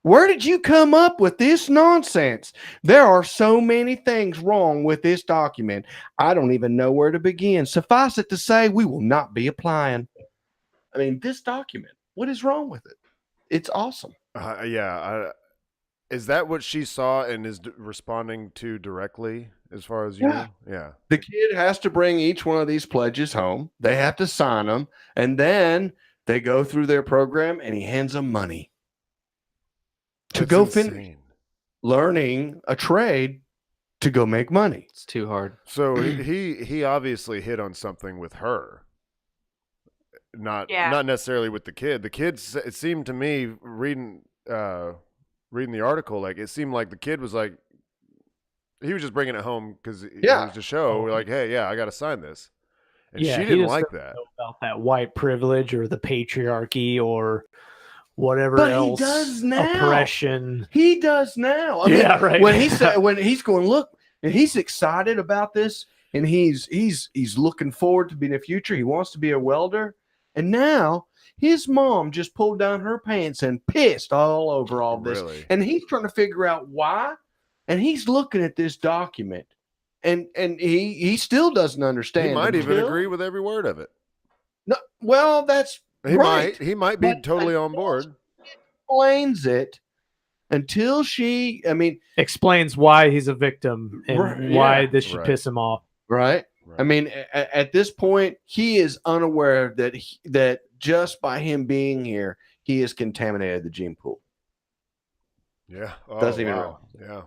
Where did you come up with this nonsense? There are so many things wrong with this document. I don't even know where to begin. Suffice it to say, we will not be applying. I mean, this document, what is wrong with it? It's awesome. Is that what she saw and is responding to directly, as far as you Yeah. know? Yeah. The kid has to bring each one of these pledges home. They have to sign them, and then they go through their program, and he hands them money to That's go finish insane. learning a trade to go make money. It's too hard. So he obviously hit on something with her, not necessarily with the kid. The kids, it seemed to me, reading the article, like it seemed like the kid was like, he was just bringing it home because it was to show, like, hey, yeah, I got to sign this, and she he didn't just like doesn't that. know about that white privilege or the patriarchy or whatever But else. he does now. Oppression. He does now. I Yeah, mean, right. When he's going, look, and he's excited about this, and he's looking forward to being in the future. He wants to be a welder, and now his mom just pulled down her pants and pissed all over all this, Really? and he's trying to figure out why. And he's looking at this document, and he still doesn't understand. He might even until- agree with every word of it. No, well, that's He right. might be But totally on board. Explains it until she. I mean, Explains why he's a victim and Right, why yeah. this should Right. piss him off. right? Right. I mean, at this point, he is unaware that that just by him being here, he has contaminated the gene pool. Yeah. Oh, Doesn't even wow. Yeah.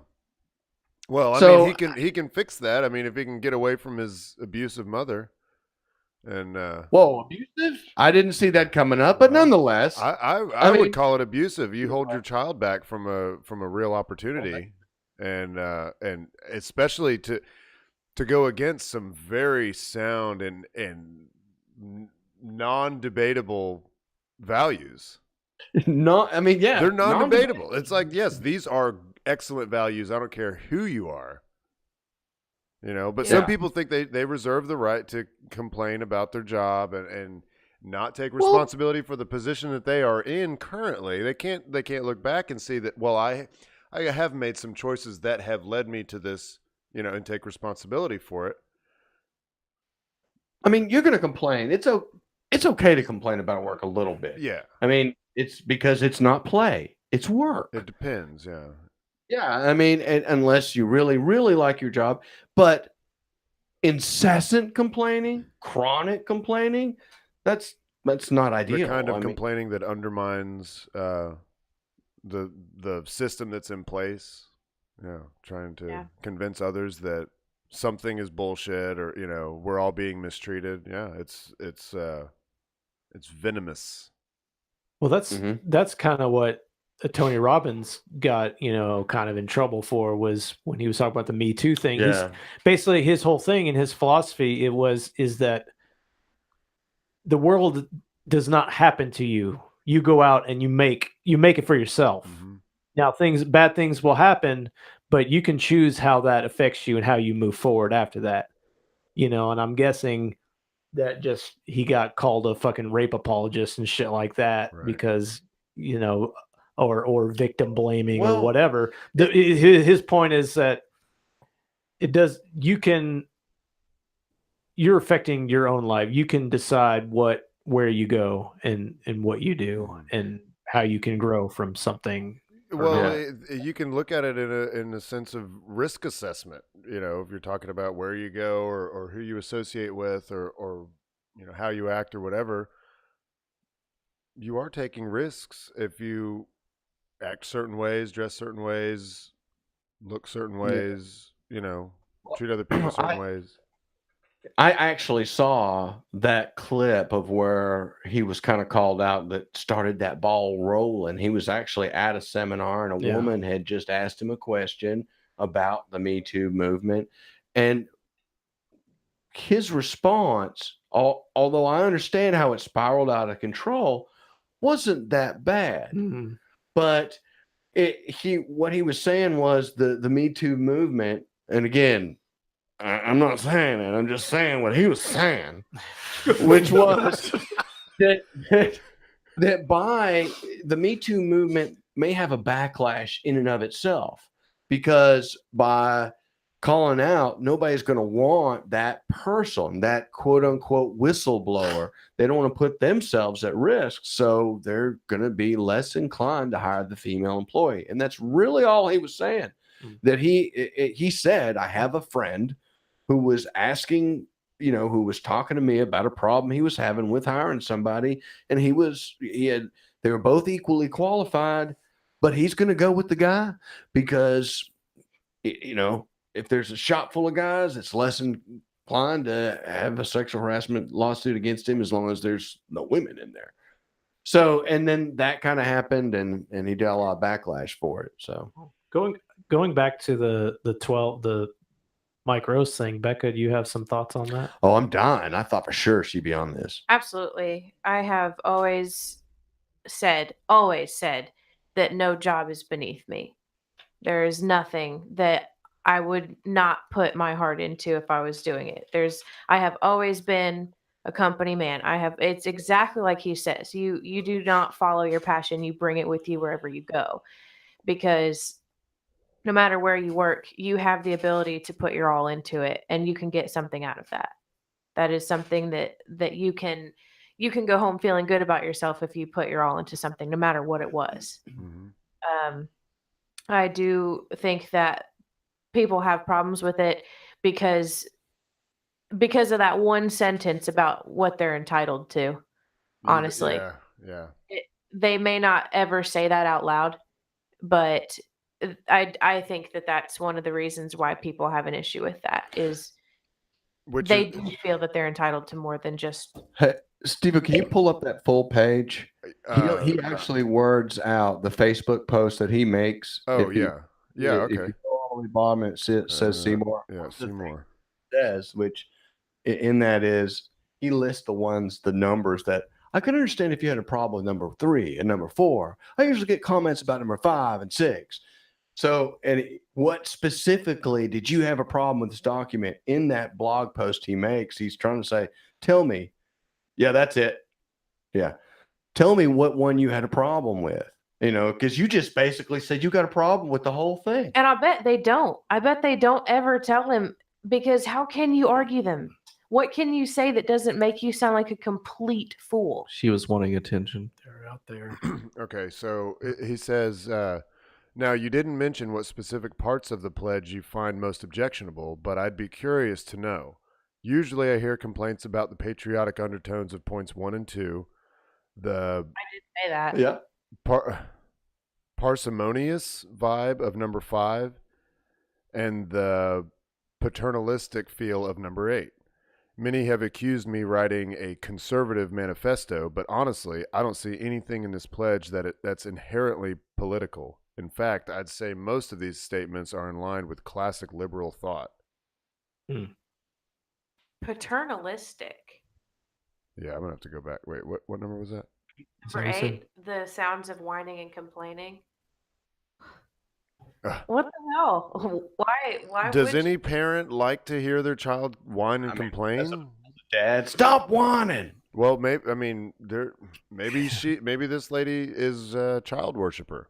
Well, I So- mean, he can fix that. I mean, if he can get away from his abusive mother, and Whoa, abusive? I didn't see that coming up, but Well, nonetheless, I mean- would call it abusive. You hold your child back from a real opportunity, and especially to go against some very sound and non-debatable values. no, I mean, yeah, They're non-debatable. It's like, yes, these are excellent values. I don't care who you are. But some Yeah. people think they reserve the right to complain about their job and not take Well- responsibility for the position that they are in currently. They can't look back and see that, well, I have made some choices that have led me to this, and take responsibility for it. I mean, you're going to complain. It's okay to complain about work a little bit. Yeah, I mean, it's because it's not play; it's work. it depends. Yeah. Yeah, I mean, unless you really, really like your job, but incessant complaining, chronic complaining, that's not ideal. The kind of I mean, complaining that undermines the system that's in place. Trying to convince others that something is bullshit, or we're all being mistreated. Yeah, it's venomous. Well, that's kind of what Tony Robbins got, kind of in trouble for, was when he was talking about the Me Too thing. yeah, Basically, his whole thing and his philosophy is that the world does not happen to you. You go out and you make it for yourself. Mm-hmm. Now, bad things will happen, but you can choose how that affects you and how you move forward after that. and I'm guessing that just he got called a fucking rape apologist and shit like that Right. because, or victim blaming or Well, whatever. His point is that you're affecting your own life. You can decide where you go and what you do and how you can grow from something. Well, you can look at it in a sense of risk assessment. If you're talking about where you go or who you associate with or how you act or whatever, you are taking risks if you act certain ways, dress certain ways, look certain ways, treat other people certain ways. I actually saw that clip of where he was kind of called out that started that ball rolling. He was actually at a seminar and a woman had just asked him a question about the Me Too movement. And his response, although I understand how it spiraled out of control, wasn't that bad. Mm-hmm. But what he was saying was the Me Too movement, and again, I'm not saying it. I'm just saying what he was saying, which was that by the Me Too movement may have a backlash in and of itself, because by calling out, nobody's going to want that person, that quote unquote whistleblower. They don't want to put themselves at risk, so they're going to be less inclined to hire the female employee. And that's really all he was saying. That he said, I have a friend who was asking, who was talking to me about a problem he was having with hiring somebody. And they were both equally qualified, but he's going to go with the guy because, if there's a shop full of guys, it's less inclined to have a sexual harassment lawsuit against him as long as there's no women in there. So, and then that kind of happened and he got a lot of backlash for it. So going back to the Mike Rowe thing, Bekah, do you have some thoughts on that? Oh, I'm dying. I thought for sure she'd be on this. Absolutely. I have always said that no job is beneath me. There is nothing that I would not put my heart into if I was doing it. I have always been a company man. It's exactly like he says. You do not follow your passion, you bring it with you wherever you go. Because no matter where you work, you have the ability to put your all into it and you can get something out of that. That is something that you can go home feeling good about yourself if you put your all into something, no matter what it was. Mm-hmm. I do think that people have problems with it because of that one sentence about what they're entitled to. Honestly, yeah. They may not ever say that out loud, but I think that that's one of the reasons why people have an issue with that is they do feel that they're entitled to more than just. Hey, Steve, can you pull up that full page? He actually words out the Facebook post that he makes. Oh, Okay. If you go all the way bottom, it says Seymour. Yeah, Seymour Says, which in that is, he lists the numbers that I can understand if you had a problem with number 3 and number 4. I usually get comments about number 5 and 6. So, and what specifically did you have a problem with this document? In that blog post he makes, he's trying to say, tell me. Yeah, that's it. Yeah. Tell me what one you had a problem with, because you just basically said you got a problem with the whole thing. And I bet they don't. I bet they don't ever tell him, because how can you argue them? What can you say that doesn't make you sound like a complete fool? She was wanting attention. They're out there. Okay, so he says, now you didn't mention what specific parts of the pledge you find most objectionable, but I'd be curious to know. Usually I hear complaints about the patriotic undertones of points 1 and 2, I did say that. Yeah. Parsimonious vibe of number 5, and the paternalistic feel of number 8. Many have accused me writing a conservative manifesto, but honestly, I don't see anything in this pledge that's inherently political. In fact, I'd say most of these statements are in line with classic liberal thought. Paternalistic. Yeah, I'm going to have to go back. Wait, what number was that? Number 8, the sounds of whining and complaining. What the hell? Why Does would any parent like to hear their child whine and I mean, complain? Dad, stop whining. Well, maybe maybe this lady is a child worshiper.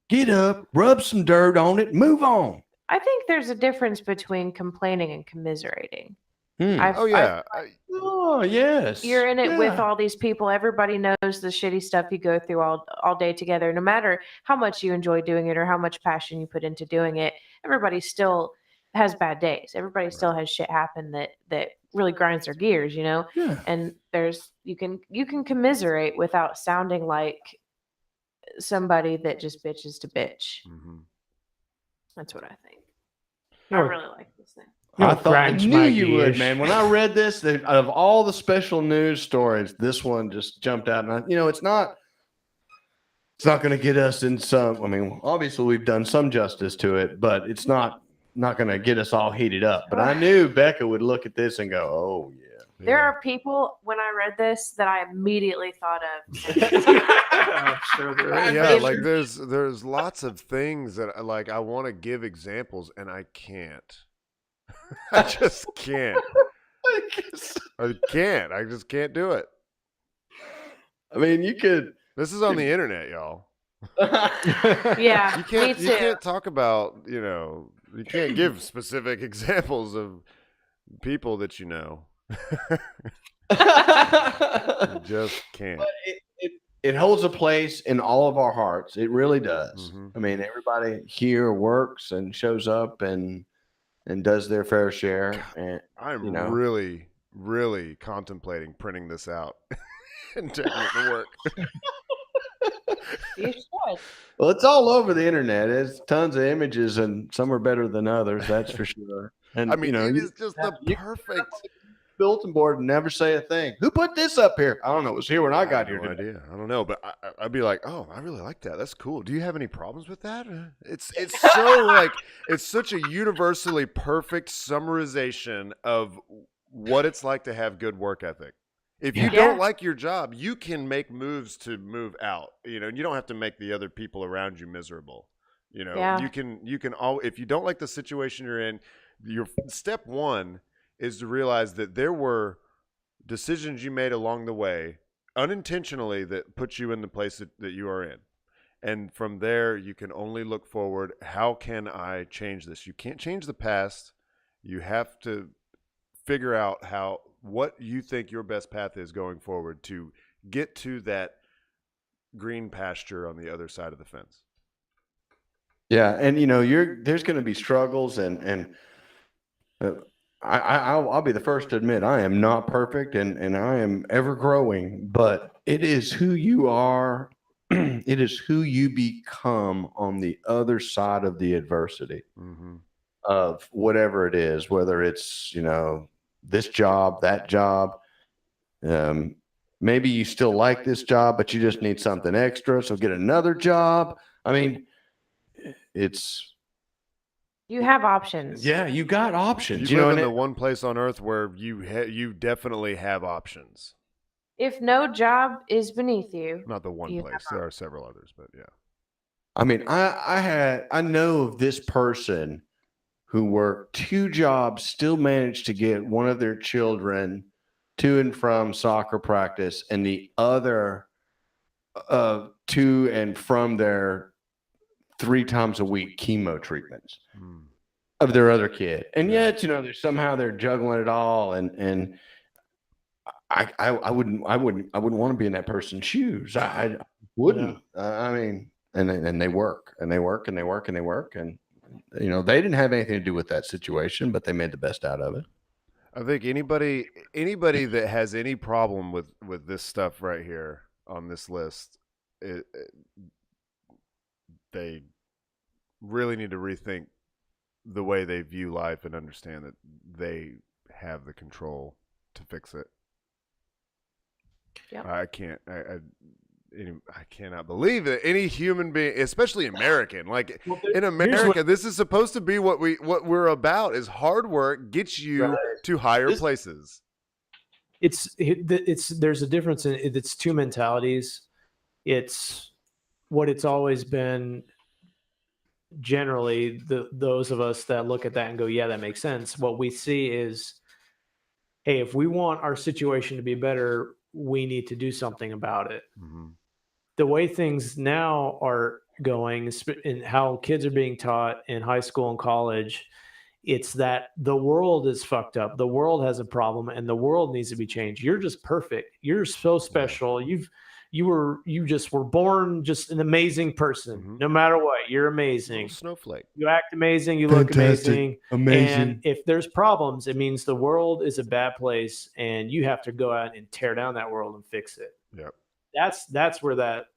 Get up, rub some dirt on it, move on. I think there's a difference between complaining and commiserating. Hmm. Oh yeah, Oh, yes. You're in it with Yeah. all these people. Everybody knows the shitty stuff you go through all day together. No matter how much you enjoy doing it or how much passion you put into doing it, everybody still has bad days. Everybody still has shit happen that really grinds their gears, you know? Yeah. And you can commiserate without sounding like somebody that just bitches to bitch. Mhm. That's what I think. You I know, really like this thing. I thought I grinds knew my you would, gears. man. When I read this, out of all the special news stories, this one just jumped out. And it's not going to get us in some. I mean, obviously we've done some justice to it, but it's not going to get us all heated up. But I knew Bekah would look at this and go, "Oh yeah." There are people when I read this that I immediately thought of. I'm sure there is. Yeah, like there's lots of things that I want to give examples and I can't. I just can't. I can't. I just can't do it. I mean, you could. This is on the internet, y'all. Yeah, You can't me you too. can't talk about, you can't give specific examples of people that you know. You just can't. But it holds a place in all of our hearts. It really does. Mhm. I mean, everybody here works and shows up and does their fair share. And I'm you know. really, really contemplating printing this out and taking it to work. You should. well, it's all over the internet. There's tons of images, and some are better than others. That's for sure. And I mean, it you is just the you- perfect. bulletin board and never say a thing. Who put this up here? I don't know. It was here when I got here. No today. idea. I don't know, but I'd be like, oh, I really like that. That's cool. Do you have any problems with that? It's so like it's such a universally perfect summarization of what it's like to have good work ethic. If you Yeah. don't like your job, you can make moves to move out. And you don't have to make the other people around you miserable. Yeah. You can all if you don't like the situation you're in, your step one is to realize that there were decisions you made along the way unintentionally that put you in the place that you are in. And from there, you can only look forward. How can I change this? You can't change the past. You have to figure out what you think your best path is going forward to get to that green pasture on the other side of the fence. Yeah, and there's going to be struggles, and I'll be the first to admit I am not perfect, and I am ever growing. But it is who you are. It is who you become on the other side of the adversity Mm-hmm. of whatever it is, whether it's this job, that job. Maybe you still like this job, but you just need something extra, so get another job. I mean, You have options. yeah, you got options. You live in and the one place on earth where you definitely have options. If no job is beneath you, Not the one You place. There are several others, but yeah. I mean, I know of this person who worked 2 jobs, still managed to get one of their children to and from soccer practice, and the other to and from their 3 times a week chemo treatments of their other kid. And yet, somehow they're juggling it all, and I wouldn't want to be in that person's shoes. I wouldn't. I mean, and they work and they work and they work and they work, and they didn't have anything to do with that situation, but they made the best out of it. I think anybody that has any problem with this stuff right here on this list, they really need to rethink the way they view life and understand that they have the control to fix it. Yep. I can't. I cannot believe that any human being, especially American, like in America, this is supposed to be what we're about. Is hard work gets you to higher places. There's a difference in it's 2 mentalities. It's what it's always been generally, those of us that look at that and go, yeah, that makes sense. What we see is, hey, if we want our situation to be better, we need to do something about it. Mhm. The way things now are going and how kids are being taught in high school and college, it's that the world is fucked up. The world has a problem and the world needs to be changed. You're just perfect. You're so special. You just were born just an amazing person. Mhm. No matter what, you're Little amazing. snowflake. You act amazing. You look Fantastic. amazing. And if there's problems, it means the world is a bad place, and you have to go out and tear down that world and fix it. Yep. That's where that.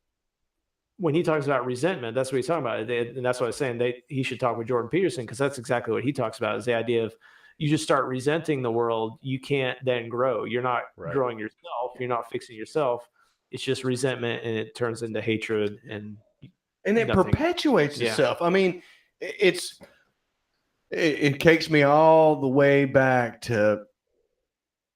When he talks about resentment, that's what he's talking about, and that's what I was saying. He should talk with Jordan Peterson, because that's exactly what he talks about. Is the idea of you just start resenting the world, you can't then grow. You're not Right. growing yourself. You're not fixing yourself. It's just resentment, and it turns into hatred and And it nothing. perpetuates Yeah. itself. I mean, it takes me all the way back to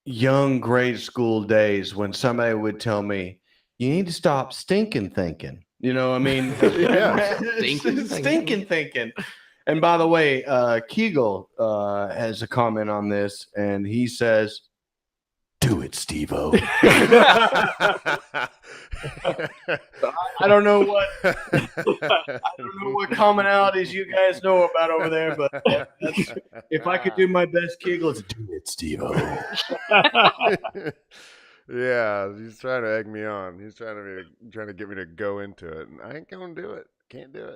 young grade school days when somebody would tell me, you need to stop stinking thinking. You know, I mean, Yeah. stinking thinking. And by the way, Kegel has a comment on this, and he says, "Do it, Steve-O." I don't know what commonalities you guys know about over there, but if I could do my best Kegel, it's do it, Steve-O. Yeah, he's trying to egg me on. He's trying to get me to go into it, and I ain't gonna do it. Can't do it.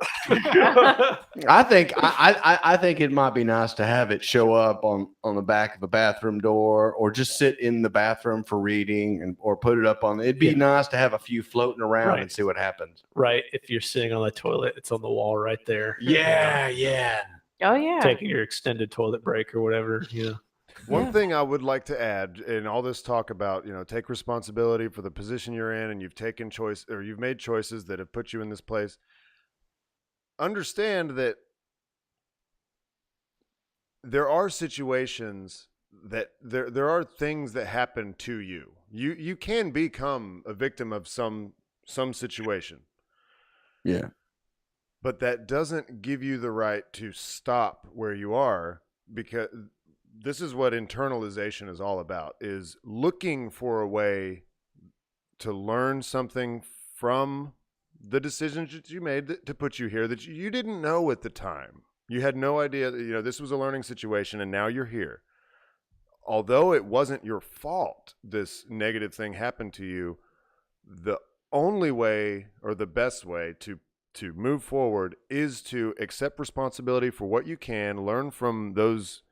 I think it might be nice to have it show up on the back of a bathroom door, or just sit in the bathroom for reading, or put it up on. It'd be nice to have a few floating around and see what happens. Right. If you're sitting on the toilet, it's on the wall right there. Yeah. Oh yeah. Taking your extended toilet break or whatever. Yeah. One thing I would like to add in all this talk about, take responsibility for the position you're in, and you've made choices that have put you in this place. Understand that there are situations that there are things that happen to you. You can become a victim of some situation. Yeah. But that doesn't give you the right to stop where you are, because this is what internalization is all about, is looking for a way to learn something from the decisions that you made to put you here that you didn't know at the time. You had no idea that, this was a learning situation, and now you're here. Although it wasn't your fault, this negative thing happened to you, the only way, or the best way to move forward, is to accept responsibility for what you can, learn from those.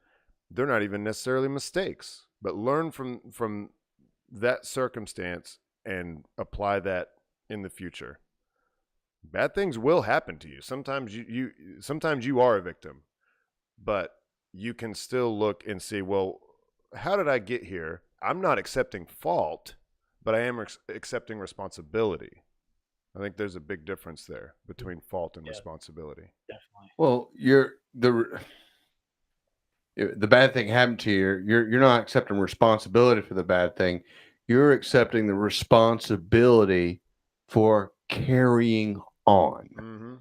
They're not even necessarily mistakes, but learn from that circumstance and apply that in the future. Bad things will happen to you. Sometimes sometimes you are a victim, but you can still look and see, well, how did I get here? I'm not accepting fault, but I am accepting responsibility. I think there's a big difference there between fault and responsibility. Definitely. Well, the bad thing happened to you. You're not accepting responsibility for the bad thing. You're accepting the responsibility for carrying on. Mm-hmm.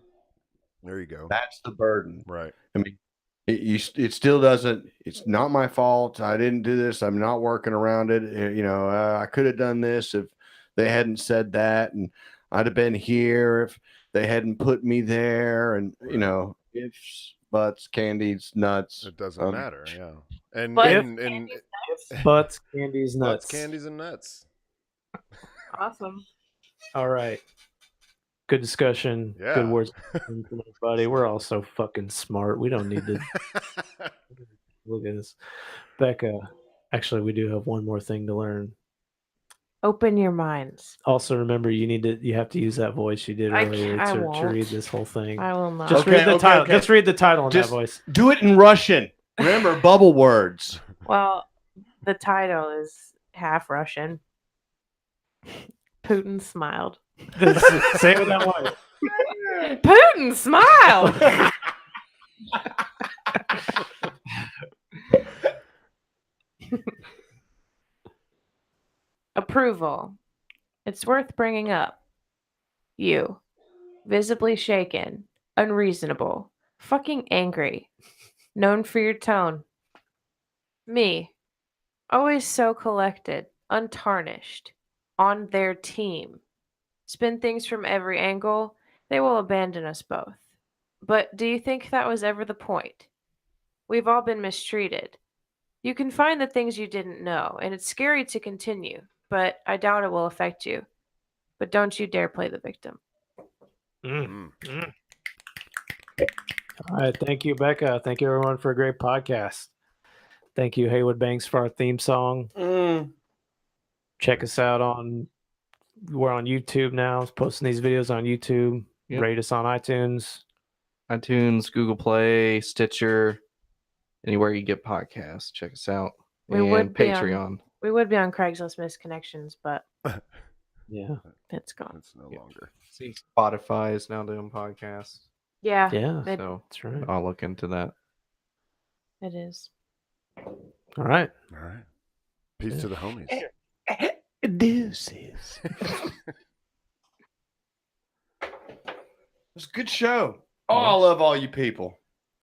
There you go. That's the burden. Right. I mean, it still doesn't. It's not my fault. I didn't do this. I'm not working around it. I could have done this if they hadn't said that, and I'd have been here if they hadn't put me there. And Right. ifs, buts, candies, nuts. It doesn't matter. Yeah. And Butts, candies, nuts. Butts, candies, and nuts. Awesome. All right. Good discussion. Yeah. Good words from everybody. We're all so fucking smart. We don't need to look at this. Bekah, actually, we do have one more thing to learn. Open your minds. Also, remember, you have to use that voice you did earlier I to won't. read this whole thing. I will not. Just Okay, read the okay, title. okay. Just read the title in that voice. Do it in Russian. Remember, bubble words. Well, the title is half Russian. Putin smiled. Say it with that voice. Putin smiled. Approval. It's worth bringing up. You, visibly shaken, unreasonable, Fucking angry. Known for your tone. Me. Always so collected, untarnished. On their team. Spin things from every angle. They will abandon us both. But do you think that was ever the point? We've all been mistreated. You can find the things you didn't know, and it's scary to continue, but I doubt it will affect you. But don't you dare play the victim. Mm. All right. Thank you, Bekah. Thank you, everyone, for a great podcast. Thank you, Haywood Banks, for our theme song. Check us out we're on YouTube now. Posting these videos on YouTube. Yep. Rate us on iTunes. iTunes, Google Play, Stitcher, anywhere you get podcasts. Check us out. We and would be Patreon. We would be on Craigslist Missed Connections, but Yeah. it's gone. It's no Yeah. longer. See, Spotify is now doing podcasts. Yeah, Yeah. So That's right. I'll look into that. it is. All right. All right. Peace to the homies. Deuces. It's a good show. Oh, I love all you people.